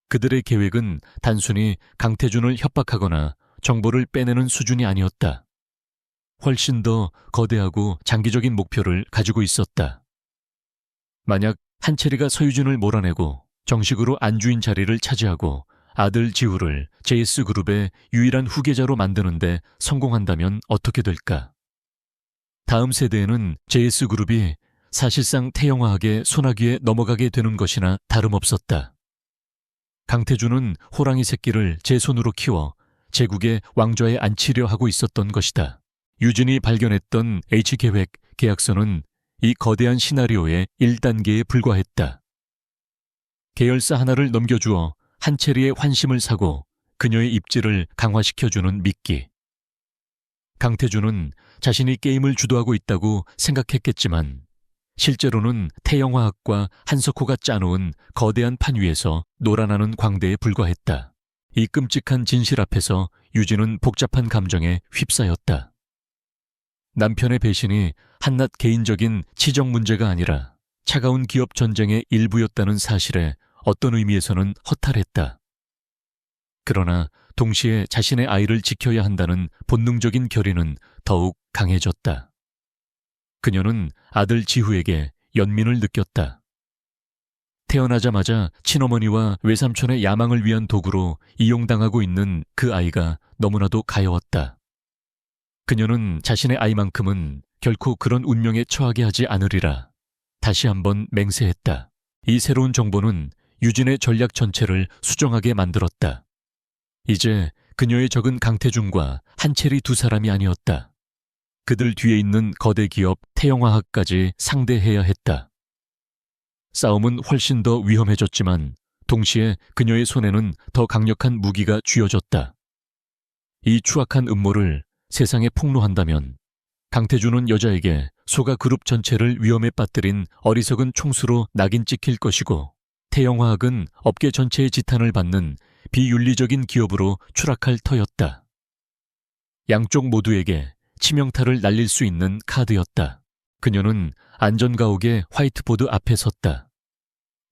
그들의 계획은 단순히 강태준을 협박하거나 정보를 빼내는 수준이 아니었다. 훨씬 더 거대하고 장기적인 목표를 가지고 있었다. 만약 한채리가 서유진을 몰아내고 정식으로 안주인 자리를 차지하고 아들 지우를 JS그룹의 유일한 후계자로 만드는데 성공한다면 어떻게 될까? 다음 세대에는 JS그룹이 사실상 태영화학의 소나기에 넘어가게 되는 것이나 다름없었다. 강태준은 호랑이 새끼를 제 손으로 키워 제국의 왕좌에 앉히려 하고 있었던 것이다. 유진이 발견했던 H계획 계약서는 이 거대한 시나리오의 1단계에 불과했다. 계열사 하나를 넘겨주어 한채리의 환심을 사고 그녀의 입지를 강화시켜주는 미끼. 강태준은 자신이 게임을 주도하고 있다고 생각했겠지만 실제로는 태영화학과 한석호가 짜놓은 거대한 판 위에서 놀아나는 광대에 불과했다. 이 끔찍한 진실 앞에서 유진은 복잡한 감정에 휩싸였다. 남편의 배신이 한낱 개인적인 치적 문제가 아니라 차가운 기업 전쟁의 일부였다는 사실에 어떤 의미에서는 허탈했다. 그러나 동시에 자신의 아이를 지켜야 한다는 본능적인 결의는 더욱 강해졌다. 그녀는 아들 지후에게 연민을 느꼈다. 태어나자마자 친어머니와 외삼촌의 야망을 위한 도구로 이용당하고 있는 그 아이가 너무나도 가여웠다. 그녀는 자신의 아이만큼은 결코 그런 운명에 처하게 하지 않으리라 다시 한번 맹세했다. 이 새로운 정보는 유진의 전략 전체를 수정하게 만들었다. 이제 그녀의 적은 강태준과 한채리 두 사람이 아니었다. 그들 뒤에 있는 거대 기업 태영화학까지 상대해야 했다. 싸움은 훨씬 더 위험해졌지만 동시에 그녀의 손에는 더 강력한 무기가 쥐어졌다. 이 추악한 음모를 세상에 폭로한다면 강태준은 여자에게 소가 그룹 전체를 위험에 빠뜨린 어리석은 총수로 낙인 찍힐 것이고 태영화학은 업계 전체의 지탄을 받는 비윤리적인 기업으로 추락할 터였다. 양쪽 모두에게 치명타를 날릴 수 있는 카드였다. 그녀는 안전가옥의 화이트보드 앞에 섰다.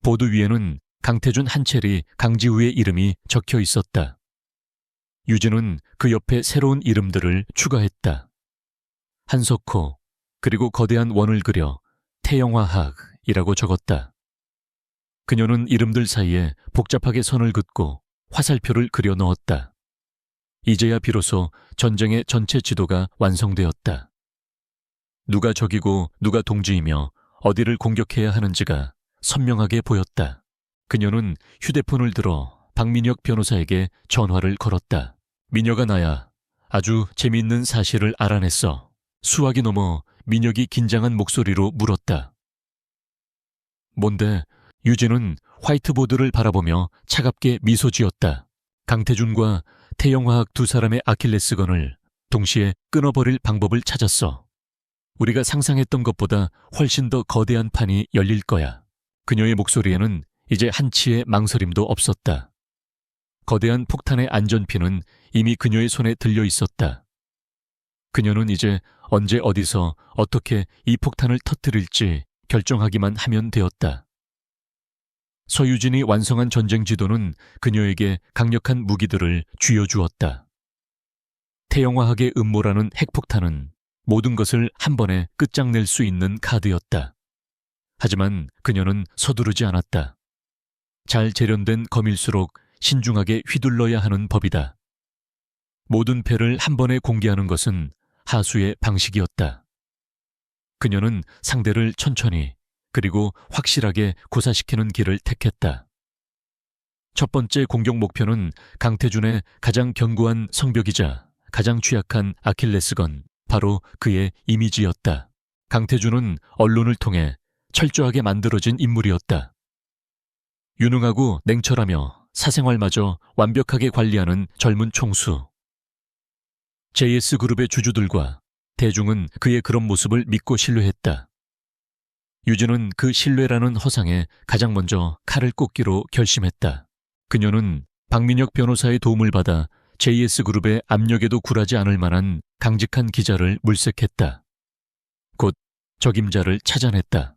보드 위에는 강태준 한채리 강지우의 이름이 적혀 있었다. 유진은 그 옆에 새로운 이름들을 추가했다. 한석호, 그리고 거대한 원을 그려 태영화학이라고 적었다. 그녀는 이름들 사이에 복잡하게 선을 긋고 화살표를 그려 넣었다. 이제야 비로소 전쟁의 전체 지도가 완성되었다. 누가 적이고 누가 동지이며 어디를 공격해야 하는지가 선명하게 보였다. 그녀는 휴대폰을 들어 박민혁 변호사에게 전화를 걸었다. 민혁아, 나야. 아주 재미있는 사실을 알아냈어. 수화기 넘어 민혁이 긴장한 목소리로 물었다. 뭔데? 유진은 화이트보드를 바라보며 차갑게 미소 지었다. 강태준과 태영화학 두 사람의 아킬레스건을 동시에 끊어버릴 방법을 찾았어. 우리가 상상했던 것보다 훨씬 더 거대한 판이 열릴 거야. 그녀의 목소리에는 이제 한치의 망설임도 없었다. 거대한 폭탄의 안전핀은 이미 그녀의 손에 들려 있었다. 그녀는 이제 언제 어디서 어떻게 이 폭탄을 터뜨릴지 결정하기만 하면 되었다. 서유진이 완성한 전쟁 지도는 그녀에게 강력한 무기들을 쥐어주었다. 태영화학의 음모라는 핵폭탄은 모든 것을 한 번에 끝장낼 수 있는 카드였다. 하지만 그녀는 서두르지 않았다. 잘 재련된 검일수록 신중하게 휘둘러야 하는 법이다. 모든 패를 한 번에 공개하는 것은 하수의 방식이었다. 그녀는 상대를 천천히 그리고 확실하게 고사시키는 길을 택했다. 첫 번째 공격 목표는 강태준의 가장 견고한 성벽이자 가장 취약한 아킬레스건, 바로 그의 이미지였다. 강태준은 언론을 통해 철저하게 만들어진 인물이었다. 유능하고 냉철하며 사생활마저 완벽하게 관리하는 젊은 총수. JS그룹의 주주들과 대중은 그의 그런 모습을 믿고 신뢰했다. 유진은 그 신뢰라는 허상에 가장 먼저 칼을 꽂기로 결심했다. 그녀는 박민혁 변호사의 도움을 받아 JS그룹의 압력에도 굴하지 않을 만한 강직한 기자를 물색했다. 곧 적임자를 찾아냈다.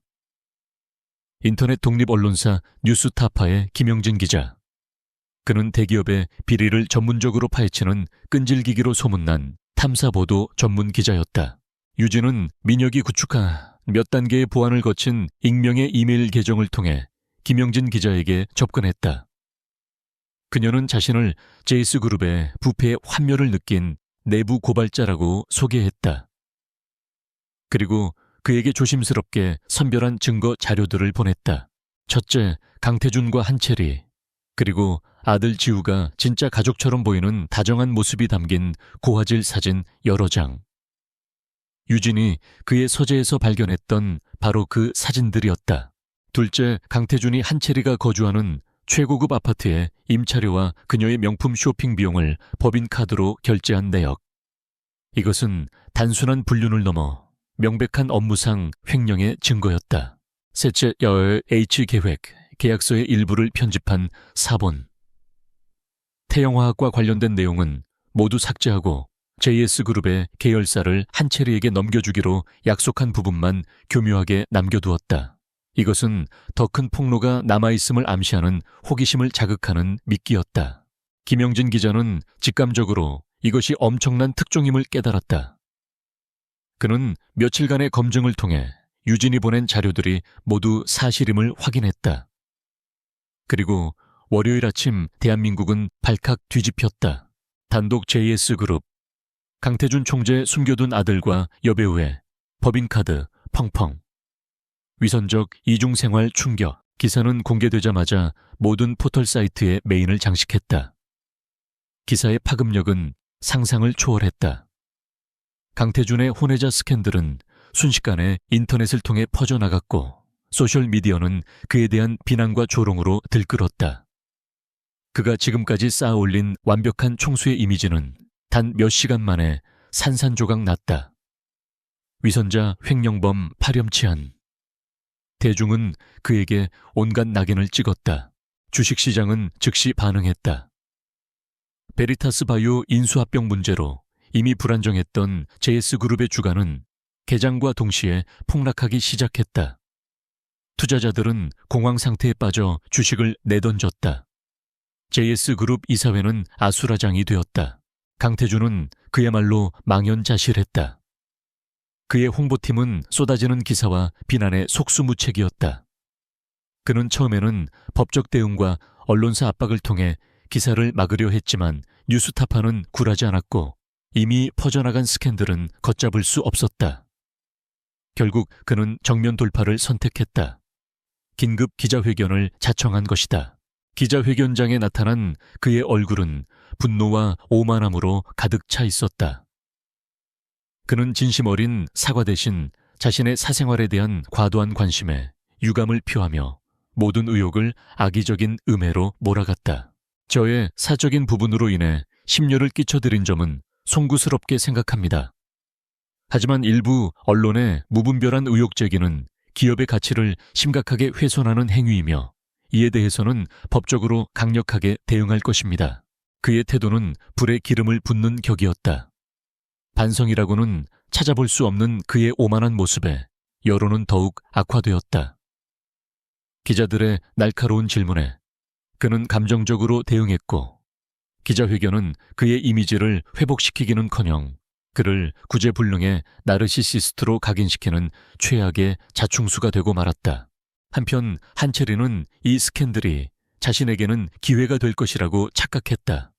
인터넷 독립 언론사 뉴스타파의 김영진 기자. 그는 대기업의 비리를 전문적으로 파헤치는 끈질기기로 소문난 탐사보도 전문 기자였다. 유진은 민혁이 구축한 몇 단계의 보안을 거친 익명의 이메일 계정을 통해 김영진 기자에게 접근했다. 그녀는 자신을 제이스그룹의 부패의 환멸을 느낀 내부 고발자라고 소개했다. 그리고 그에게 조심스럽게 선별한 증거 자료들을 보냈다. 첫째, 강태준과 한채리, 그리고 아들 지우가 진짜 가족처럼 보이는 다정한 모습이 담긴 고화질 사진 여러 장. 유진이 그의 서재에서 발견했던 바로 그 사진들이었다. 둘째, 강태준이 한채리가 거주하는 최고급 아파트의 임차료와 그녀의 명품 쇼핑 비용을 법인카드로 결제한 내역. 이것은 단순한 불륜을 넘어 명백한 업무상 횡령의 증거였다. 셋째, H계획, 계약서의 일부를 편집한 사본. 태영화학과 관련된 내용은 모두 삭제하고 JS그룹의 계열사를 한채리에게 넘겨주기로 약속한 부분만 교묘하게 남겨두었다. 이것은 더 큰 폭로가 남아있음을 암시하는 호기심을 자극하는 미끼였다. 김영진 기자는 직감적으로 이것이 엄청난 특종임을 깨달았다. 그는 며칠간의 검증을 통해 유진이 보낸 자료들이 모두 사실임을 확인했다. 그리고 월요일 아침 대한민국은 발칵 뒤집혔다. 단독 JS그룹, 강태준 총재 숨겨둔 아들과 여배우의 법인카드 펑펑. 위선적 이중생활 충격. 기사는 공개되자마자 모든 포털 사이트의 메인을 장식했다. 기사의 파급력은 상상을 초월했다. 강태준의 혼외자 스캔들은 순식간에 인터넷을 통해 퍼져나갔고 소셜미디어는 그에 대한 비난과 조롱으로 들끓었다. 그가 지금까지 쌓아올린 완벽한 총수의 이미지는 단 몇 시간 만에 산산조각 났다. 위선자 횡령범 파렴치한. 대중은 그에게 온갖 낙인을 찍었다. 주식시장은 즉시 반응했다. 베리타스 바이오 인수합병 문제로 이미 불안정했던 JS그룹의 주가는 개장과 동시에 폭락하기 시작했다. 투자자들은 공황 상태에 빠져 주식을 내던졌다. JS그룹 이사회는 아수라장이 되었다. 강태준은 그야말로 망연자실했다. 그의 홍보팀은 쏟아지는 기사와 비난에 속수무책이었다. 그는 처음에는 법적 대응과 언론사 압박을 통해 기사를 막으려 했지만 뉴스타파는 굴하지 않았고 이미 퍼져나간 스캔들은 걷잡을 수 없었다. 결국 그는 정면 돌파를 선택했다. 긴급 기자회견을 자청한 것이다. 기자회견장에 나타난 그의 얼굴은 분노와 오만함으로 가득 차 있었다. 그는 진심 어린 사과 대신 자신의 사생활에 대한 과도한 관심에 유감을 표하며 모든 의혹을 악의적인 음해로 몰아갔다. 저의 사적인 부분으로 인해 심려를 끼쳐드린 점은 송구스럽게 생각합니다. 하지만 일부 언론의 무분별한 의혹 제기는 기업의 가치를 심각하게 훼손하는 행위이며 이에 대해서는 법적으로 강력하게 대응할 것입니다. 그의 태도는 불에 기름을 붓는 격이었다. 반성이라고는 찾아볼 수 없는 그의 오만한 모습에 여론은 더욱 악화되었다. 기자들의 날카로운 질문에 그는 감정적으로 대응했고 기자회견은 그의 이미지를 회복시키기는커녕 그를 구제불능의 나르시시스트로 각인시키는 최악의 자충수가 되고 말았다. 한편 한채리는 이 스캔들이 자신에게는 기회가 될 것이라고 착각했다.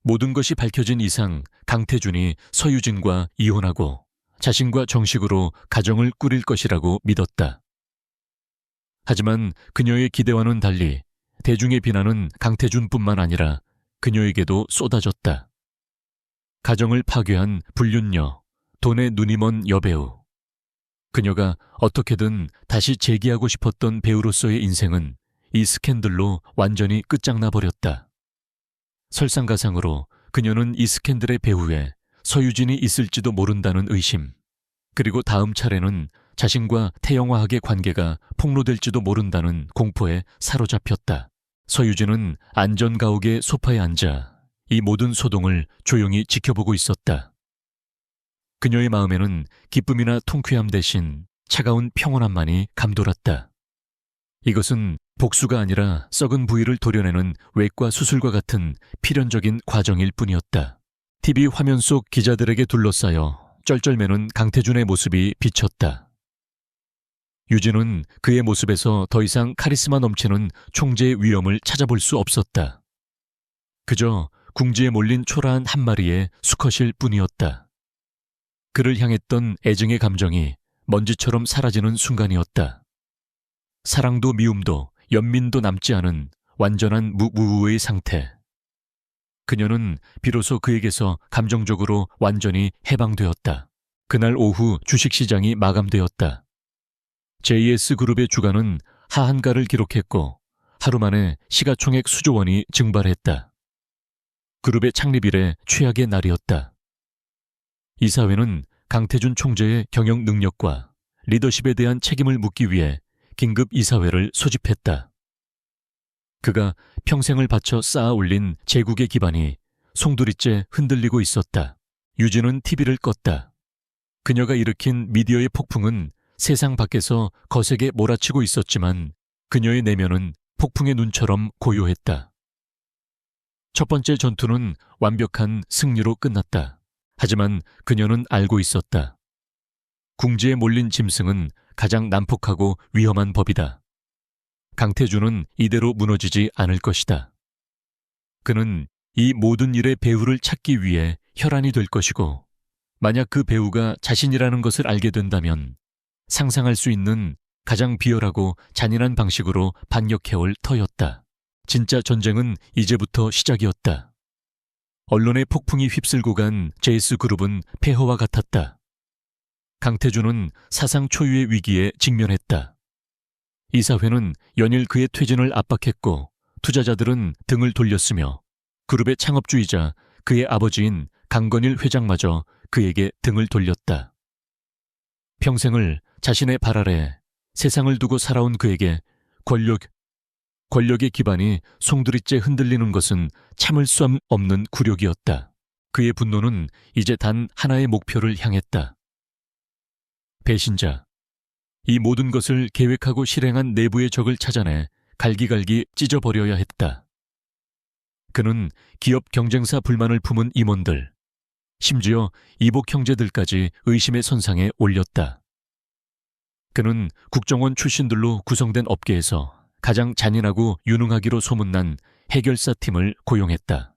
모든 것이 밝혀진 이상 강태준이 서유진과 이혼하고 자신과 정식으로 가정을 꾸릴 것이라고 믿었다. 하지만 그녀의 기대와는 달리 대중의 비난은 강태준뿐만 아니라 그녀에게도 쏟아졌다. 가정을 파괴한 불륜녀, 돈에 눈이 먼 여배우. 그녀가 어떻게든 다시 재기하고 싶었던 배우로서의 인생은 이 스캔들로 완전히 끝장나 버렸다. 설상가상으로 그녀는 이 스캔들의 배후에 서유진이 있을지도 모른다는 의심, 그리고 다음 차례는 자신과 태영화학의 관계가 폭로될지도 모른다는 공포에 사로잡혔다. 서유진은 안전가옥의 소파에 앉아 이 모든 소동을 조용히 지켜보고 있었다. 그녀의 마음에는 기쁨이나 통쾌함 대신 차가운 평온함만이 감돌았다. 이것은 복수가 아니라 썩은 부위를 도려내는 외과 수술과 같은 필연적인 과정일 뿐이었다. TV 화면 속 기자들에게 둘러싸여 쩔쩔매는 강태준의 모습이 비쳤다. 유진은 그의 모습에서 더 이상 카리스마 넘치는 총재의 위엄을 찾아볼 수 없었다. 그저 궁지에 몰린 초라한 한 마리의 수컷일 뿐이었다. 그를 향했던 애증의 감정이 먼지처럼 사라지는 순간이었다. 사랑도 미움도 연민도 남지 않은 완전한 무우의 상태. 그녀는 비로소 그에게서 감정적으로 완전히 해방되었다. 그날 오후 주식시장이 마감되었다. JS그룹의 주가는 하한가를 기록했고 하루 만에 시가총액 수조 원이 증발했다. 그룹의 창립 이래 최악의 날이었다. 이사회는 강태준 총재의 경영 능력과 리더십에 대한 책임을 묻기 위해 긴급 이사회를 소집했다. 그가 평생을 바쳐 쌓아 올린 제국의 기반이 송두리째 흔들리고 있었다. 유진은 TV를 껐다. 그녀가 일으킨 미디어의 폭풍은 세상 밖에서 거세게 몰아치고 있었지만 그녀의 내면은 폭풍의 눈처럼 고요했다. 첫 번째 전투는 완벽한 승리로 끝났다. 하지만 그녀는 알고 있었다. 궁지에 몰린 짐승은 가장 난폭하고 위험한 법이다. 강태준은 이대로 무너지지 않을 것이다. 그는 이 모든 일의 배후를 찾기 위해 혈안이 될 것이고, 만약 그 배후가 자신이라는 것을 알게 된다면 상상할 수 있는 가장 비열하고 잔인한 방식으로 반격해올 터였다. 진짜 전쟁은 이제부터 시작이었다. 언론의 폭풍이 휩쓸고 간 JS그룹은 폐허와 같았다. 강태준은 사상 초유의 위기에 직면했다. 이사회는 연일 그의 퇴진을 압박했고 투자자들은 등을 돌렸으며 그룹의 창업주이자 그의 아버지인 강건일 회장마저 그에게 등을 돌렸다. 평생을 자신의 발 아래 세상을 두고 살아온 그에게 권력의 기반이 송두리째 흔들리는 것은 참을 수 없는 굴욕이었다. 그의 분노는 이제 단 하나의 목표를 향했다. 배신자. 이 모든 것을 계획하고 실행한 내부의 적을 찾아내 갈기갈기 찢어버려야 했다. 그는 기업 경쟁사 불만을 품은 임원들, 심지어 이복 형제들까지 의심의 선상에 올렸다. 그는 국정원 출신들로 구성된 업계에서 가장 잔인하고 유능하기로 소문난 해결사 팀을 고용했다.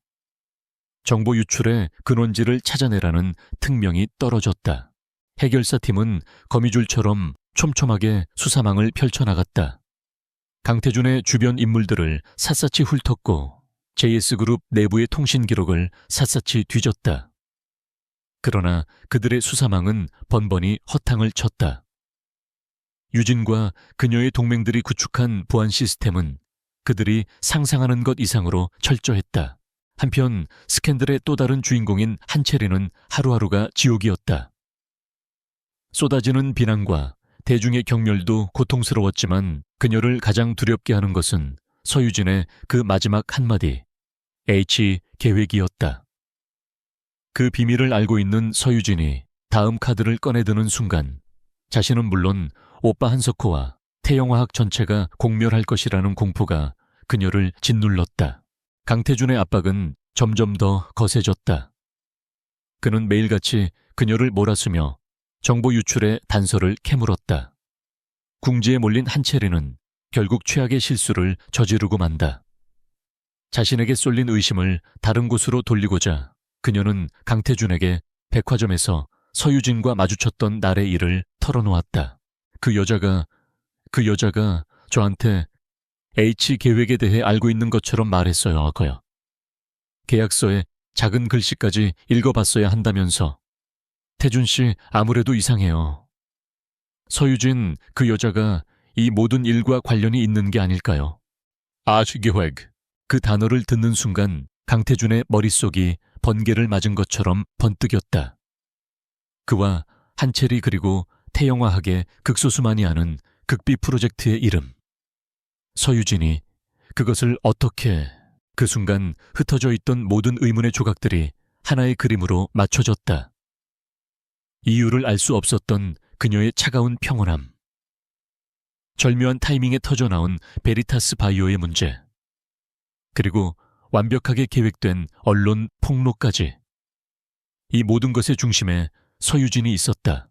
정보 유출의 근원지를 찾아내라는 특명이 떨어졌다. 해결사 팀은 거미줄처럼 촘촘하게 수사망을 펼쳐나갔다. 강태준의 주변 인물들을 샅샅이 훑었고 JS그룹 내부의 통신 기록을 샅샅이 뒤졌다. 그러나 그들의 수사망은 번번이 허탕을 쳤다. 유진과 그녀의 동맹들이 구축한 보안 시스템은 그들이 상상하는 것 이상으로 철저했다. 한편 스캔들의 또 다른 주인공인 한채리는 하루하루가 지옥이었다. 쏟아지는 비난과 대중의 경멸도 고통스러웠지만 그녀를 가장 두렵게 하는 것은 서유진의 그 마지막 한마디, H 계획이었다. 그 비밀을 알고 있는 서유진이 다음 카드를 꺼내드는 순간 자신은 물론 오빠 한석호와 태영화학 전체가 공멸할 것이라는 공포가 그녀를 짓눌렀다. 강태준의 압박은 점점 더 거세졌다. 그는 매일같이 그녀를 몰아쓰며 정보 유출의 단서를 캐물었다. 궁지에 몰린 한채리는 결국 최악의 실수를 저지르고 만다. 자신에게 쏠린 의심을 다른 곳으로 돌리고자 그녀는 강태준에게 백화점에서 서유진과 마주쳤던 날의 일을 털어놓았다. 그 여자가 저한테 H 계획에 대해 알고 있는 것처럼 말했어요. 거요. 계약서에 작은 글씨까지 읽어봤어야 한다면서. 태준 씨 아무래도 이상해요. 서유진 그 여자가 이 모든 일과 관련이 있는 게 아닐까요? H 계획. 그 단어를 듣는 순간 강태준의 머릿속이 번개를 맞은 것처럼 번뜩였다. 그와 한채리 그리고 태영화학의 극소수만이 아는 극비 프로젝트의 이름. 서유진이 그것을 어떻게 그 순간 흩어져 있던 모든 의문의 조각들이 하나의 그림으로 맞춰졌다. 이유를 알 수 없었던 그녀의 차가운 평온함. 절묘한 타이밍에 터져나온 베리타스 바이오의 문제. 그리고 완벽하게 계획된 언론 폭로까지. 이 모든 것의 중심에 서유진이 있었다.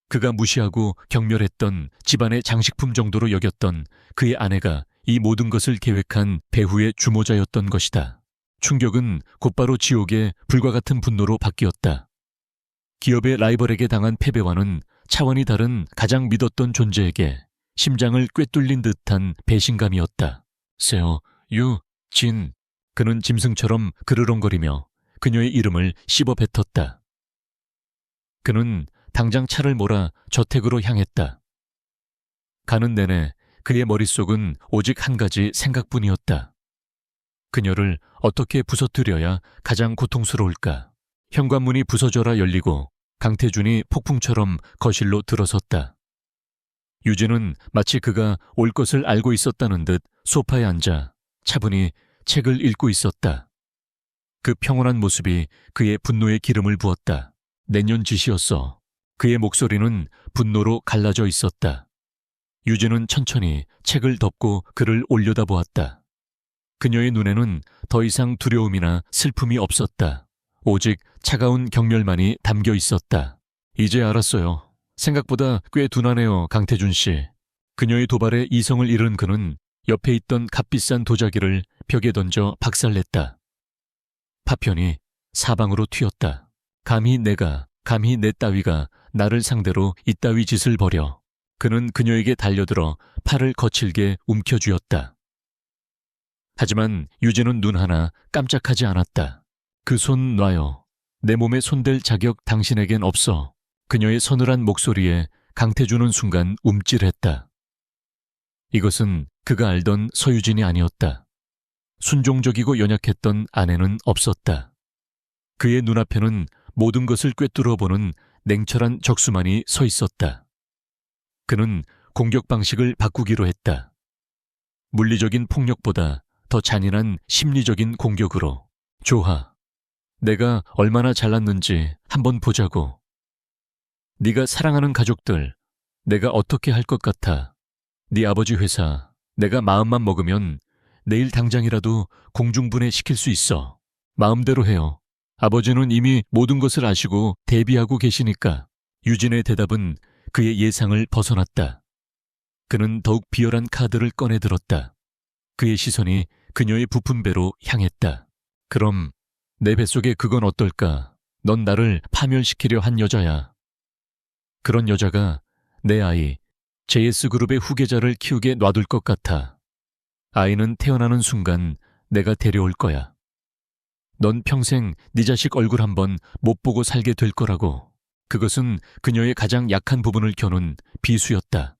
그가 무시하고 경멸했던 집안의 장식품 정도로 여겼던 그의 아내가 이 모든 것을 계획한 배후의 주모자였던 것이다. 충격은 곧바로 지옥의 불과 같은 분노로 바뀌었다. 기업의 라이벌에게 당한 패배와는 차원이 다른 가장 믿었던 존재에게 심장을 꿰뚫린 듯한 배신감이었다. 세어, 유, 진. 그는 짐승처럼 그르렁거리며 그녀의 이름을 씹어 뱉었다. 그는 당장 차를 몰아 저택으로 향했다. 가는 내내 그의 머릿속은 오직 한 가지 생각뿐이었다. 그녀를 어떻게 부서뜨려야 가장 고통스러울까? 현관문이 부서져라 열리고 강태준이 폭풍처럼 거실로 들어섰다. 유진은 마치 그가 올 것을 알고 있었다는 듯 소파에 앉아 차분히 책을 읽고 있었다. 그 평온한 모습이 그의 분노에 기름을 부었다. 내년 짓이었어. 그의 목소리는 분노로 갈라져 있었다. 유진은 천천히 책을 덮고 그를 올려다보았다. 그녀의 눈에는 더 이상 두려움이나 슬픔이 없었다. 오직 차가운 경멸만이 담겨 있었다. 이제 알았어요. 생각보다 꽤 둔하네요, 강태준 씨. 그녀의 도발에 이성을 잃은 그는 옆에 있던 값비싼 도자기를 벽에 던져 박살냈다. 파편이 사방으로 튀었다. 감히 내 따위가 나를 상대로 이따위 짓을 벌여. 그는 그녀에게 달려들어 팔을 거칠게 움켜쥐었다. 하지만 유진은 눈 하나 깜짝하지 않았다. 그 손 놔요. 내 몸에 손댈 자격 당신에겐 없어. 그녀의 서늘한 목소리에 강태준은 순간 움찔했다. 이것은 그가 알던 서유진이 아니었다. 순종적이고 연약했던 아내는 없었다. 그의 눈앞에는 모든 것을 꿰뚫어보는 냉철한 적수만이 서 있었다. 그는 공격 방식을 바꾸기로 했다. 물리적인 폭력보다 더 잔인한 심리적인 공격으로. 좋아. 내가 얼마나 잘났는지 한번 보자고. 네가 사랑하는 가족들, 내가 어떻게 할 것 같아. 네 아버지 회사, 내가 마음만 먹으면 내일 당장이라도 공중분해 시킬 수 있어. 마음대로 해요. 아버지는 이미 모든 것을 아시고 대비하고 계시니까. 유진의 대답은 그의 예상을 벗어났다. 그는 더욱 비열한 카드를 꺼내 들었다. 그의 시선이 그녀의 부푼 배로 향했다. 그럼 내 뱃속에 그건 어떨까? 넌 나를 파멸시키려 한 여자야. 그런 여자가 내 아이, JS그룹의 후계자를 키우게 놔둘 것 같아. 아이는 태어나는 순간 내가 데려올 거야. 넌 평생 네 자식 얼굴 한번 못 보고 살게 될 거라고. 그것은 그녀의 가장 약한 부분을 겨눈 비수였다.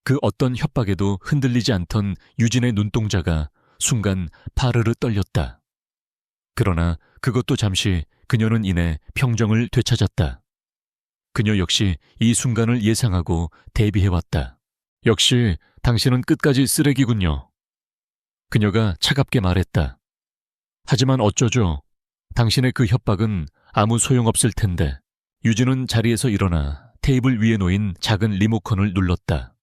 그 어떤 협박에도 흔들리지 않던 유진의 눈동자가 순간 파르르 떨렸다. 그러나 그것도 잠시 그녀는 이내 평정을 되찾았다. 그녀 역시 이 순간을 예상하고 대비해왔다. 역시 당신은 끝까지 쓰레기군요. 그녀가 차갑게 말했다. 하지만 어쩌죠? 당신의 그 협박은 아무 소용없을 텐데. 유진은 자리에서 일어나 테이블 위에 놓인 작은 리모컨을 눌렀다.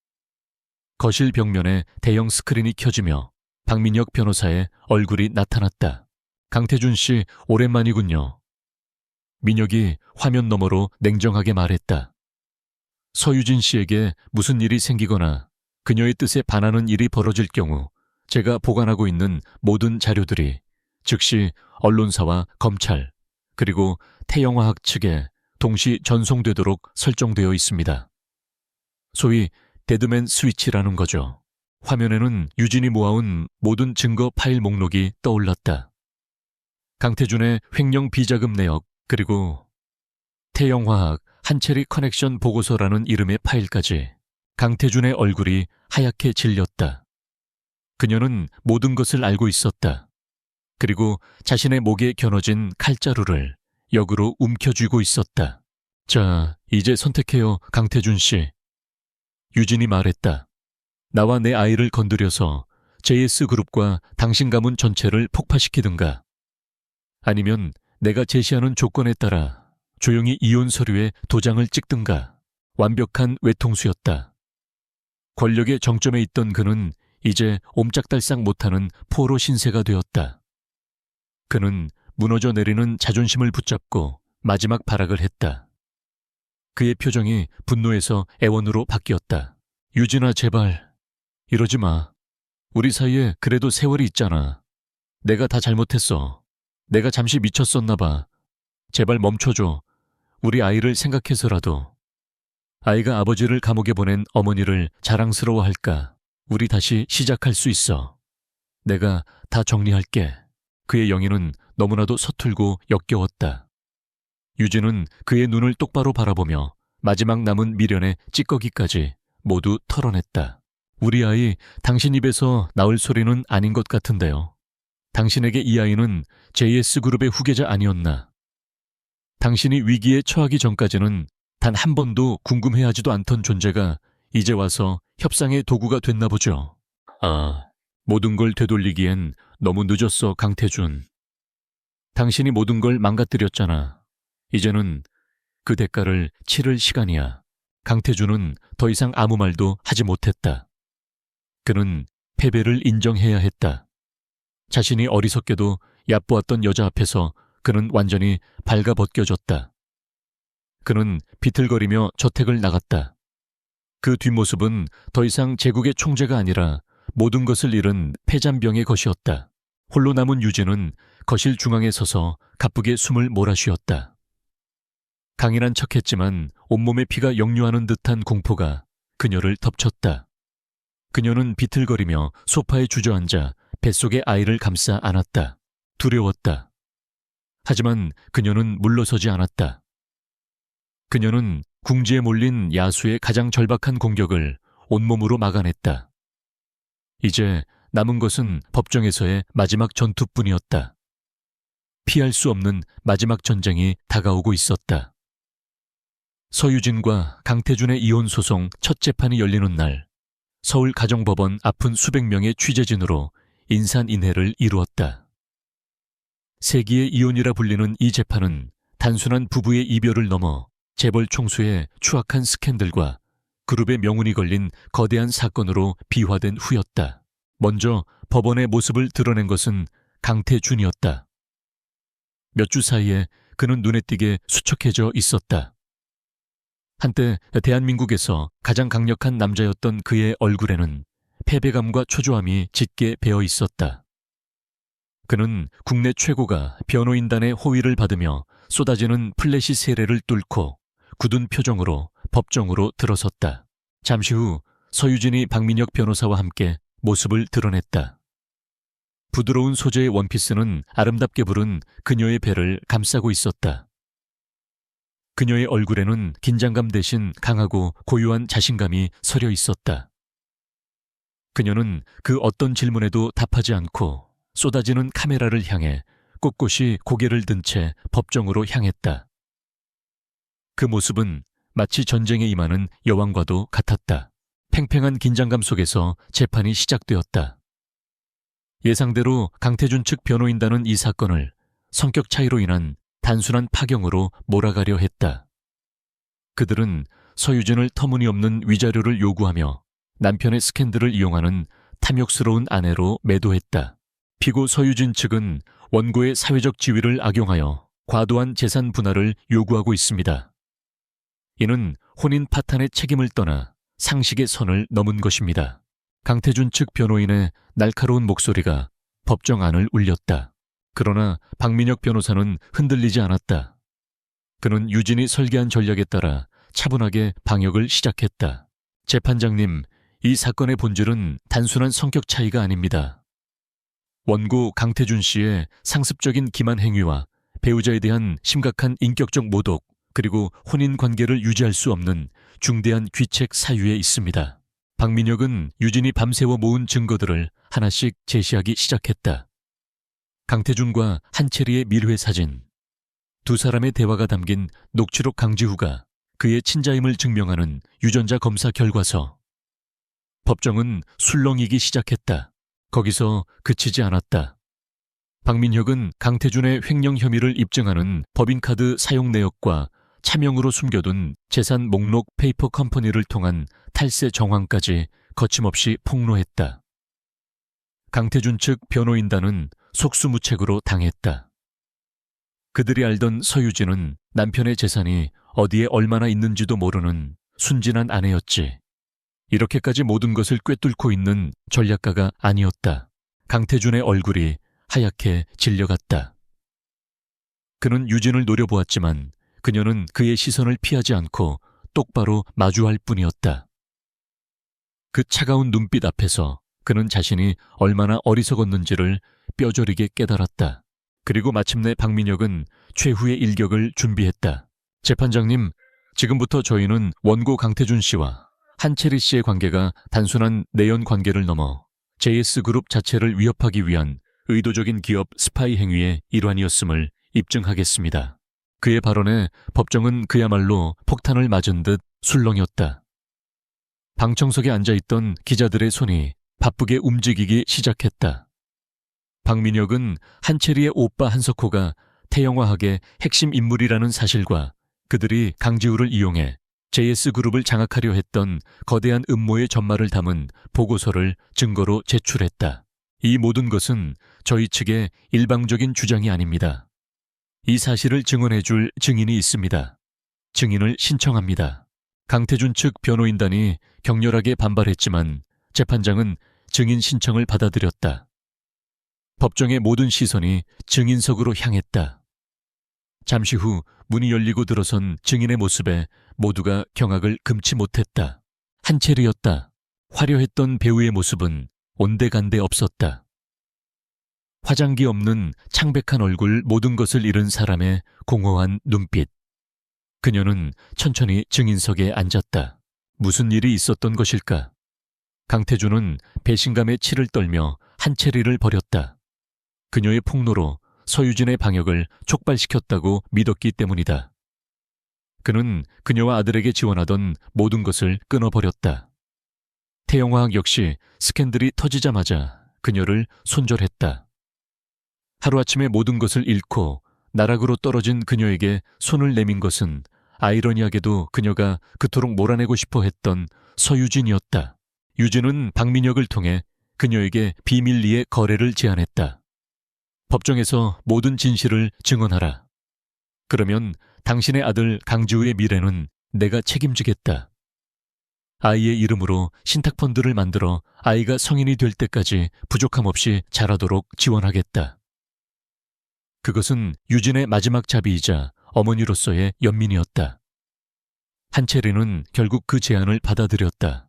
거실 벽면에 대형 스크린이 켜지며 박민혁 변호사의 얼굴이 나타났다. 강태준 씨, 오랜만이군요. 민혁이 화면 너머로 냉정하게 말했다. 서유진 씨에게 무슨 일이 생기거나 그녀의 뜻에 반하는 일이 벌어질 경우 제가 보관하고 있는 모든 자료들이 즉시 언론사와 검찰 그리고 태영화학 측에 동시 전송되도록 설정되어 있습니다. 소위 데드맨 스위치라는 거죠. 화면에는 유진이 모아온 모든 증거 파일 목록이 떠올랐다. 강태준의 횡령 비자금 내역 그리고 태영화학 한체리 커넥션 보고서라는 이름의 파일까지. 강태준의 얼굴이 하얗게 질렸다. 그녀는 모든 것을 알고 있었다. 그리고 자신의 목에 겨눠진 칼자루를 역으로 움켜쥐고 있었다. 자, 이제 선택해요, 강태준 씨. 유진이 말했다. 나와 내 아이를 건드려서 JS그룹과 당신 가문 전체를 폭파시키든가. 아니면 내가 제시하는 조건에 따라 조용히 이혼 서류에 도장을 찍든가. 완벽한 외통수였다. 권력의 정점에 있던 그는 이제 옴짝달싹 못하는 포로 신세가 되었다. 그는 무너져 내리는 자존심을 붙잡고 마지막 발악을 했다. 그의 표정이 분노에서 애원으로 바뀌었다. 유진아, 제발 이러지 마. 우리 사이에 그래도 세월이 있잖아. 내가 다 잘못했어. 내가 잠시 미쳤었나 봐. 제발 멈춰줘. 우리 아이를 생각해서라도. 아이가 아버지를 감옥에 보낸 어머니를 자랑스러워할까. 우리 다시 시작할 수 있어. 내가 다 정리할게. 그의 영인은 너무나도 서툴고 역겨웠다. 유진은 그의 눈을 똑바로 바라보며 마지막 남은 미련의 찌꺼기까지 모두 털어냈다. 우리 아이 당신 입에서 나올 소리는 아닌 것 같은데요. 당신에게 이 아이는 JS그룹의 후계자 아니었나? 당신이 위기에 처하기 전까지는 단 한 번도 궁금해하지도 않던 존재가 이제 와서 협상의 도구가 됐나 보죠. 아, 모든 걸 되돌리기엔 너무 늦었어, 강태준. 당신이 모든 걸 망가뜨렸잖아. 이제는 그 대가를 치를 시간이야. 강태준은 더 이상 아무 말도 하지 못했다. 그는 패배를 인정해야 했다. 자신이 어리석게도 얕보았던 여자 앞에서 그는 완전히 발가벗겨졌다. 그는 비틀거리며 저택을 나갔다. 그 뒷모습은 더 이상 제국의 총재가 아니라 모든 것을 잃은 폐잔병의 것이었다. 홀로 남은 유진은 거실 중앙에 서서 가쁘게 숨을 몰아쉬었다. 강인한 척했지만 온몸에 피가 역류하는 듯한 공포가 그녀를 덮쳤다. 그녀는 비틀거리며 소파에 주저앉아 뱃속에 아이를 감싸 안았다. 두려웠다. 하지만 그녀는 물러서지 않았다. 그녀는 궁지에 몰린 야수의 가장 절박한 공격을 온몸으로 막아냈다. 이제 남은 것은 법정에서의 마지막 전투뿐이었다. 피할 수 없는 마지막 전쟁이 다가오고 있었다. 서유진과 강태준의 이혼 소송 첫 재판이 열리는 날, 서울 가정법원 앞은 수백 명의 취재진으로 인산인해를 이루었다. 세기의 이혼이라 불리는 이 재판은 단순한 부부의 이별을 넘어 재벌 총수의 추악한 스캔들과 그룹의 명운이 걸린 거대한 사건으로 비화된 후였다. 먼저 법원의 모습을 드러낸 것은 강태준이었다. 몇 주 사이에 그는 눈에 띄게 수척해져 있었다. 한때 대한민국에서 가장 강력한 남자였던 그의 얼굴에는 패배감과 초조함이 짙게 배어 있었다. 그는 국내 최고가 변호인단의 호의를 받으며 쏟아지는 플래시 세례를 뚫고 굳은 표정으로 법정으로 들어섰다. 잠시 후 서유진이 박민혁 변호사와 함께 모습을 드러냈다. 부드러운 소재의 원피스는 아름답게 부른 그녀의 배를 감싸고 있었다. 그녀의 얼굴에는 긴장감 대신 강하고 고요한 자신감이 서려 있었다. 그녀는 그 어떤 질문에도 답하지 않고 쏟아지는 카메라를 향해 꼿꼿이 고개를 든 채 법정으로 향했다. 그 모습은 마치 전쟁에 임하는 여왕과도 같았다. 팽팽한 긴장감 속에서 재판이 시작되었다. 예상대로 강태준 측 변호인단은 이 사건을 성격 차이로 인한 단순한 파경으로 몰아가려 했다. 그들은 서유진을 터무니없는 위자료를 요구하며 남편의 스캔들을 이용하는 탐욕스러운 아내로 매도했다. 피고 서유진 측은 원고의 사회적 지위를 악용하여 과도한 재산 분할을 요구하고 있습니다. 이는 혼인 파탄의 책임을 떠나 상식의 선을 넘은 것입니다. 강태준 측 변호인의 날카로운 목소리가 법정 안을 울렸다. 그러나 박민혁 변호사는 흔들리지 않았다. 그는 유진이 설계한 전략에 따라 차분하게 방역을 시작했다. 재판장님, 이 사건의 본질은 단순한 성격 차이가 아닙니다. 원고 강태준 씨의 상습적인 기만 행위와 배우자에 대한 심각한 인격적 모독, 그리고 혼인 관계를 유지할 수 없는 중대한 귀책 사유에 있습니다. 박민혁은 유진이 밤새워 모은 증거들을 하나씩 제시하기 시작했다. 강태준과 한채리의 밀회 사진, 두 사람의 대화가 담긴 녹취록 강지후가 그의 친자임을 증명하는 유전자 검사 결과서. 법정은 술렁이기 시작했다. 거기서 그치지 않았다. 박민혁은 강태준의 횡령 혐의를 입증하는 법인카드 사용 내역과 차명으로 숨겨둔 재산 목록 페이퍼 컴퍼니를 통한 탈세 정황까지 거침없이 폭로했다. 강태준 측 변호인단은 속수무책으로 당했다. 그들이 알던 서유진은 남편의 재산이 어디에 얼마나 있는지도 모르는 순진한 아내였지. 이렇게까지 모든 것을 꿰뚫고 있는 전략가가 아니었다. 강태준의 얼굴이 하얗게 질려갔다. 그는 유진을 노려보았지만 그녀는 그의 시선을 피하지 않고 똑바로 마주할 뿐이었다. 그 차가운 눈빛 앞에서 그는 자신이 얼마나 어리석었는지를 뼈저리게 깨달았다. 그리고 마침내 박민혁은 최후의 일격을 준비했다. 재판장님, 지금부터 저희는 원고 강태준 씨와 한채리 씨의 관계가 단순한 내연 관계를 넘어 JS그룹 자체를 위협하기 위한 의도적인 기업 스파이 행위의 일환이었음을 입증하겠습니다. 그의 발언에 법정은 그야말로 폭탄을 맞은 듯 술렁였다. 방청석에 앉아있던 기자들의 손이 바쁘게 움직이기 시작했다. 박민혁은 한채리의 오빠 한석호가 태영화학의 핵심 인물이라는 사실과 그들이 강지우를 이용해 JS그룹을 장악하려 했던 거대한 음모의 전말을 담은 보고서를 증거로 제출했다. 이 모든 것은 저희 측의 일방적인 주장이 아닙니다. 이 사실을 증언해줄 증인이 있습니다. 증인을 신청합니다. 강태준 측 변호인단이 격렬하게 반발했지만 재판장은 증인 신청을 받아들였다. 법정의 모든 시선이 증인석으로 향했다. 잠시 후 문이 열리고 들어선 증인의 모습에 모두가 경악을 금치 못했다. 한채리였다. 화려했던 배우의 모습은 온데간데 없었다. 화장기 없는 창백한 얼굴, 모든 것을 잃은 사람의 공허한 눈빛. 그녀는 천천히 증인석에 앉았다. 무슨 일이 있었던 것일까? 강태준은 배신감에 치를 떨며 한채리를 버렸다. 그녀의 폭로로 서유진의 방역을 촉발시켰다고 믿었기 때문이다. 그는 그녀와 아들에게 지원하던 모든 것을 끊어버렸다. 태영화학 역시 스캔들이 터지자마자 그녀를 손절했다. 하루아침에 모든 것을 잃고 나락으로 떨어진 그녀에게 손을 내민 것은 아이러니하게도 그녀가 그토록 몰아내고 싶어 했던 서유진이었다. 유진은 박민혁을 통해 그녀에게 비밀리에 거래를 제안했다. 법정에서 모든 진실을 증언하라. 그러면 당신의 아들 강지우의 미래는 내가 책임지겠다. 아이의 이름으로 신탁펀드를 만들어 아이가 성인이 될 때까지 부족함 없이 자라도록 지원하겠다. 그것은 유진의 마지막 자비이자 어머니로서의 연민이었다. 한채리는 결국 그 제안을 받아들였다.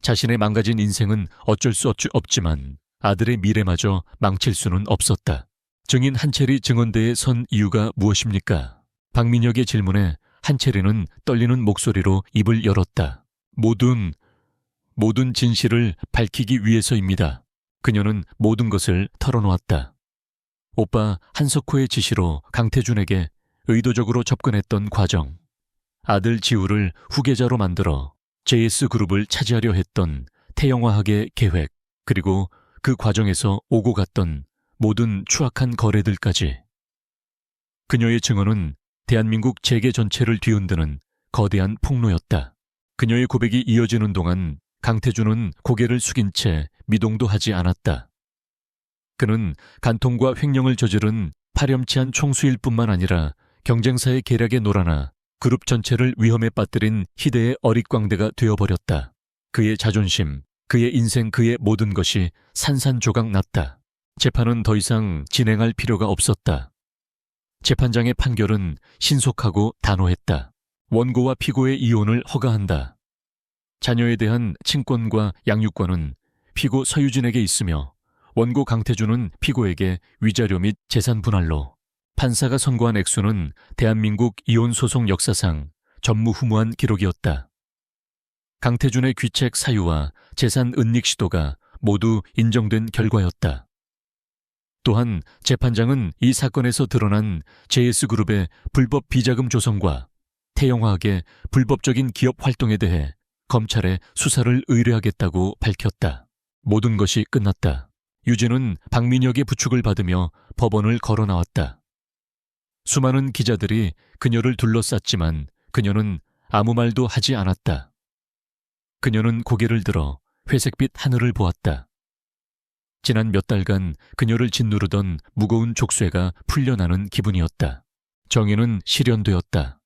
자신의 망가진 인생은 어쩔 수 없지만 아들의 미래마저 망칠 수는 없었다. 증인 한채리 증언대에 선 이유가 무엇입니까? 박민혁의 질문에 한채리는 떨리는 목소리로 입을 열었다. 모든 진실을 밝히기 위해서입니다. 그녀는 모든 것을 털어놓았다. 오빠 한석호의 지시로 강태준에게 의도적으로 접근했던 과정, 아들 지우를 후계자로 만들어 JS그룹을 차지하려 했던 태영화학의 계획, 그리고 그 과정에서 오고 갔던 모든 추악한 거래들까지. 그녀의 증언은 대한민국 재계 전체를 뒤흔드는 거대한 폭로였다. 그녀의 고백이 이어지는 동안 강태준은 고개를 숙인 채 미동도 하지 않았다. 그는 간통과 횡령을 저지른 파렴치한 총수일 뿐만 아니라 경쟁사의 계략에 놀아나 그룹 전체를 위험에 빠뜨린 희대의 어릿광대가 되어버렸다. 그의 자존심, 그의 인생, 그의 모든 것이 산산조각 났다. 재판은 더 이상 진행할 필요가 없었다. 재판장의 판결은 신속하고 단호했다. 원고와 피고의 이혼을 허가한다. 자녀에 대한 친권과 양육권은 피고 서유진에게 있으며 원고 강태준은 피고에게 위자료 및 재산 분할로. 판사가 선고한 액수는 대한민국 이혼소송 역사상 전무후무한 기록이었다. 강태준의 귀책 사유와 재산 은닉 시도가 모두 인정된 결과였다. 또한 재판장은 이 사건에서 드러난 JS그룹의 불법 비자금 조성과 태영화학의 불법적인 기업 활동에 대해 검찰에 수사를 의뢰하겠다고 밝혔다. 모든 것이 끝났다. 유진은 박민혁의 부축을 받으며 법원을 걸어 나왔다. 수많은 기자들이 그녀를 둘러쌌지만 그녀는 아무 말도 하지 않았다. 그녀는 고개를 들어 회색빛 하늘을 보았다. 지난 몇 달간 그녀를 짓누르던 무거운 족쇄가 풀려나는 기분이었다. 정의는 실현되었다.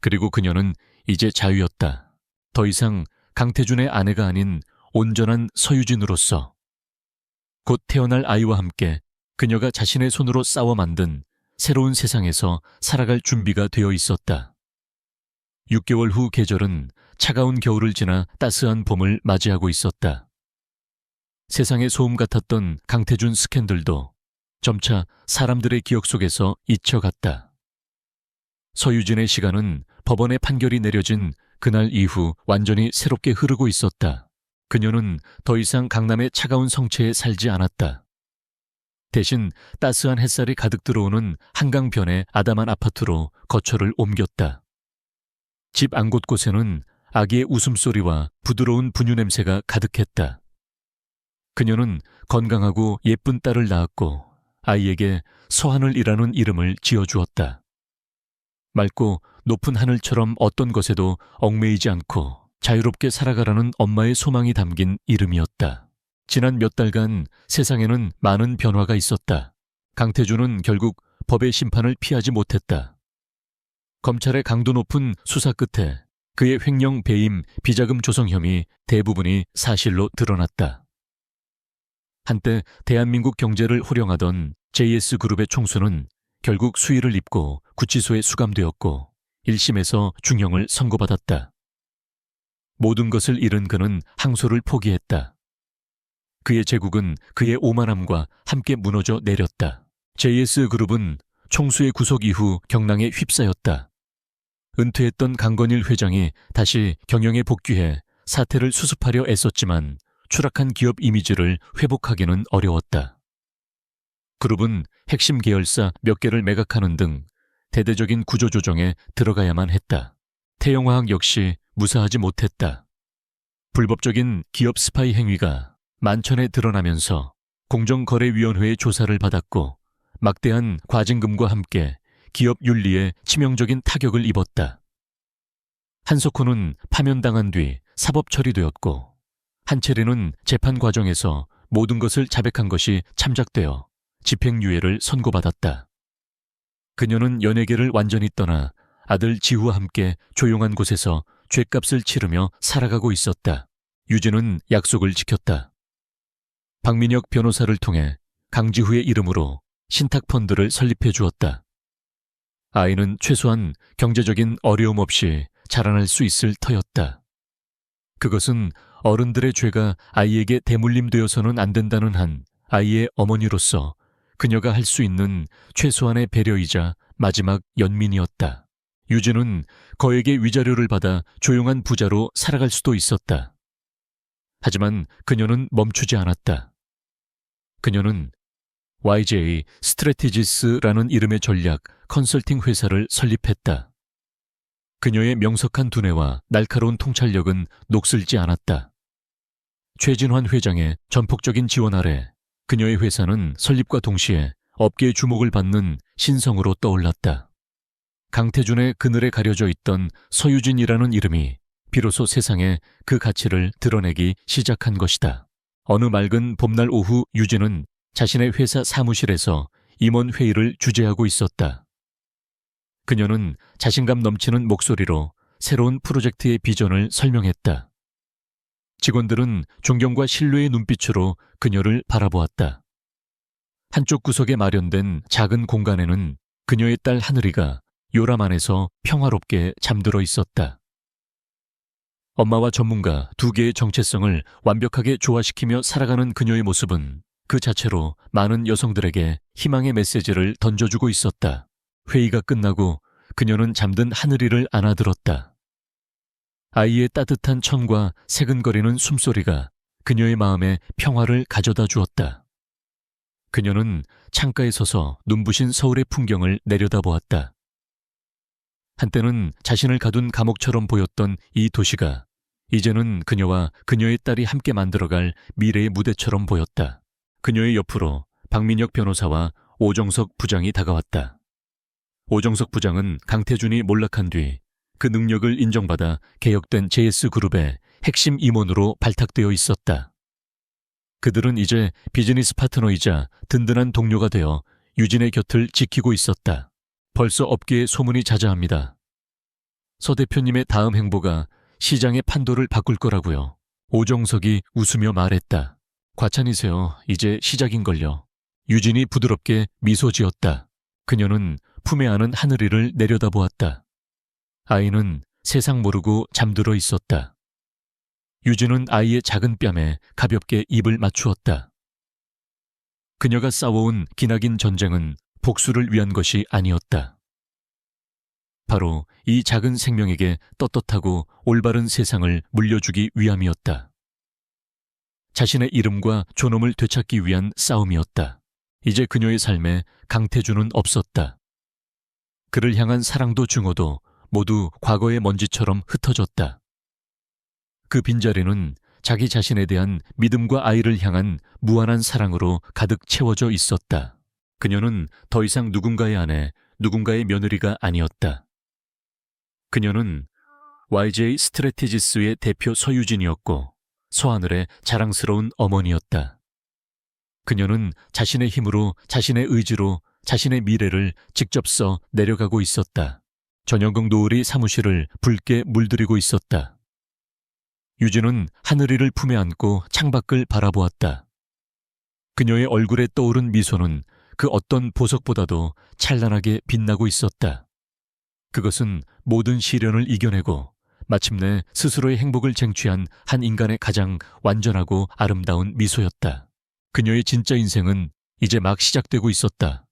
그리고 그녀는 이제 자유였다. 더 이상 강태준의 아내가 아닌 온전한 서유진으로서. 곧 태어날 아이와 함께 그녀가 자신의 손으로 싸워 만든 새로운 세상에서 살아갈 준비가 되어 있었다. 6개월 후 계절은 차가운 겨울을 지나 따스한 봄을 맞이하고 있었다. 세상의 소음 같았던 강태준 스캔들도 점차 사람들의 기억 속에서 잊혀갔다. 서유진의 시간은 법원의 판결이 내려진 그날 이후 완전히 새롭게 흐르고 있었다. 그녀는 더 이상 강남의 차가운 성체에 살지 않았다. 대신 따스한 햇살이 가득 들어오는 한강변의 아담한 아파트로 거처를 옮겼다. 집 안 곳곳에는 아기의 웃음소리와 부드러운 분유 냄새가 가득했다. 그녀는 건강하고 예쁜 딸을 낳았고 아이에게 서하늘이라는 이름을 지어주었다. 맑고 높은 하늘처럼 어떤 것에도 얽매이지 않고 자유롭게 살아가라는 엄마의 소망이 담긴 이름이었다. 지난 몇 달간 세상에는 많은 변화가 있었다. 강태준은 결국 법의 심판을 피하지 못했다. 검찰의 강도 높은 수사 끝에 그의 횡령 배임 비자금 조성 혐의 대부분이 사실로 드러났다. 한때 대한민국 경제를 호령하던 JS그룹의 총수는 결국 수위를 입고 구치소에 수감되었고 1심에서 중형을 선고받았다. 모든 것을 잃은 그는 항소를 포기했다. 그의 제국은 그의 오만함과 함께 무너져 내렸다. JS그룹은 총수의 구속 이후 경랑에 휩싸였다. 은퇴했던 강건일 회장이 다시 경영에 복귀해 사태를 수습하려 애썼지만 추락한 기업 이미지를 회복하기는 어려웠다. 그룹은 핵심 계열사 몇 개를 매각하는 등 대대적인 구조조정에 들어가야만 했다. 태영화학 역시 무사하지 못했다. 불법적인 기업 스파이 행위가 만천에 드러나면서 공정거래위원회의 조사를 받았고 막대한 과징금과 함께 기업 윤리에 치명적인 타격을 입었다. 한석호는 파면당한 뒤 사법 처리되었고 한채리는 재판 과정에서 모든 것을 자백한 것이 참작되어 집행유예를 선고받았다. 그녀는 연예계를 완전히 떠나 아들 지우와 함께 조용한 곳에서 죗값을 치르며 살아가고 있었다. 유진은 약속을 지켰다. 박민혁 변호사를 통해 강지후의 이름으로 신탁펀드를 설립해 주었다. 아이는 최소한 경제적인 어려움 없이 자라날 수 있을 터였다. 그것은 어른들의 죄가 아이에게 대물림되어서는 안 된다는 한 아이의 어머니로서 그녀가 할 수 있는 최소한의 배려이자 마지막 연민이었다. 유진은 거액의 위자료를 받아 조용한 부자로 살아갈 수도 있었다. 하지만 그녀는 멈추지 않았다. 그녀는 YJ 스트래티지스라는 이름의 전략 컨설팅 회사를 설립했다. 그녀의 명석한 두뇌와 날카로운 통찰력은 녹슬지 않았다. 최진환 회장의 전폭적인 지원 아래 그녀의 회사는 설립과 동시에 업계의 주목을 받는 신성으로 떠올랐다. 강태준의 그늘에 가려져 있던 서유진이라는 이름이 비로소 세상에 그 가치를 드러내기 시작한 것이다. 어느 맑은 봄날 오후 유진은 자신의 회사 사무실에서 임원회의를 주재하고 있었다. 그녀는 자신감 넘치는 목소리로 새로운 프로젝트의 비전을 설명했다. 직원들은 존경과 신뢰의 눈빛으로 그녀를 바라보았다. 한쪽 구석에 마련된 작은 공간에는 그녀의 딸 하늘이가 요람 안에서 평화롭게 잠들어 있었다. 엄마와 전문가 두 개의 정체성을 완벽하게 조화시키며 살아가는 그녀의 모습은 그 자체로 많은 여성들에게 희망의 메시지를 던져주고 있었다. 회의가 끝나고 그녀는 잠든 하늘이를 안아들었다. 아이의 따뜻한 천과 새근거리는 숨소리가 그녀의 마음에 평화를 가져다 주었다. 그녀는 창가에 서서 눈부신 서울의 풍경을 내려다보았다. 한때는 자신을 가둔 감옥처럼 보였던 이 도시가 이제는 그녀와 그녀의 딸이 함께 만들어갈 미래의 무대처럼 보였다. 그녀의 옆으로 박민혁 변호사와 오정석 부장이 다가왔다. 오정석 부장은 강태준이 몰락한 뒤 그 능력을 인정받아 개혁된 JS그룹의 핵심 임원으로 발탁되어 있었다. 그들은 이제 비즈니스 파트너이자 든든한 동료가 되어 유진의 곁을 지키고 있었다. 벌써 업계에 소문이 자자합니다. 서 대표님의 다음 행보가 시장의 판도를 바꿀 거라고요. 오정석이 웃으며 말했다. 과찬이세요. 이제 시작인걸요. 유진이 부드럽게 미소 지었다. 그녀는 품에 안은 하늘이를 내려다보았다. 아이는 세상 모르고 잠들어 있었다. 유진은 아이의 작은 뺨에 가볍게 입을 맞추었다. 그녀가 싸워온 기나긴 전쟁은 복수를 위한 것이 아니었다. 바로 이 작은 생명에게 떳떳하고 올바른 세상을 물려주기 위함이었다. 자신의 이름과 존엄을 되찾기 위한 싸움이었다. 이제 그녀의 삶에 강태준은 없었다. 그를 향한 사랑도 증오도 모두 과거의 먼지처럼 흩어졌다. 그 빈자리는 자기 자신에 대한 믿음과 아이를 향한 무한한 사랑으로 가득 채워져 있었다. 그녀는 더 이상 누군가의 아내, 누군가의 며느리가 아니었다. 그녀는 YJ 스트래티지스의 대표 서유진이었고 서하늘의 자랑스러운 어머니였다. 그녀는 자신의 힘으로, 자신의 의지로 자신의 미래를 직접 써 내려가고 있었다. 전영국 노을이 사무실을 붉게 물들이고 있었다. 유진은 하늘이를 품에 안고 창밖을 바라보았다. 그녀의 얼굴에 떠오른 미소는 그 어떤 보석보다도 찬란하게 빛나고 있었다. 그것은 모든 시련을 이겨내고 마침내 스스로의 행복을 쟁취한 한 인간의 가장 완전하고 아름다운 미소였다. 그녀의 진짜 인생은 이제 막 시작되고 있었다.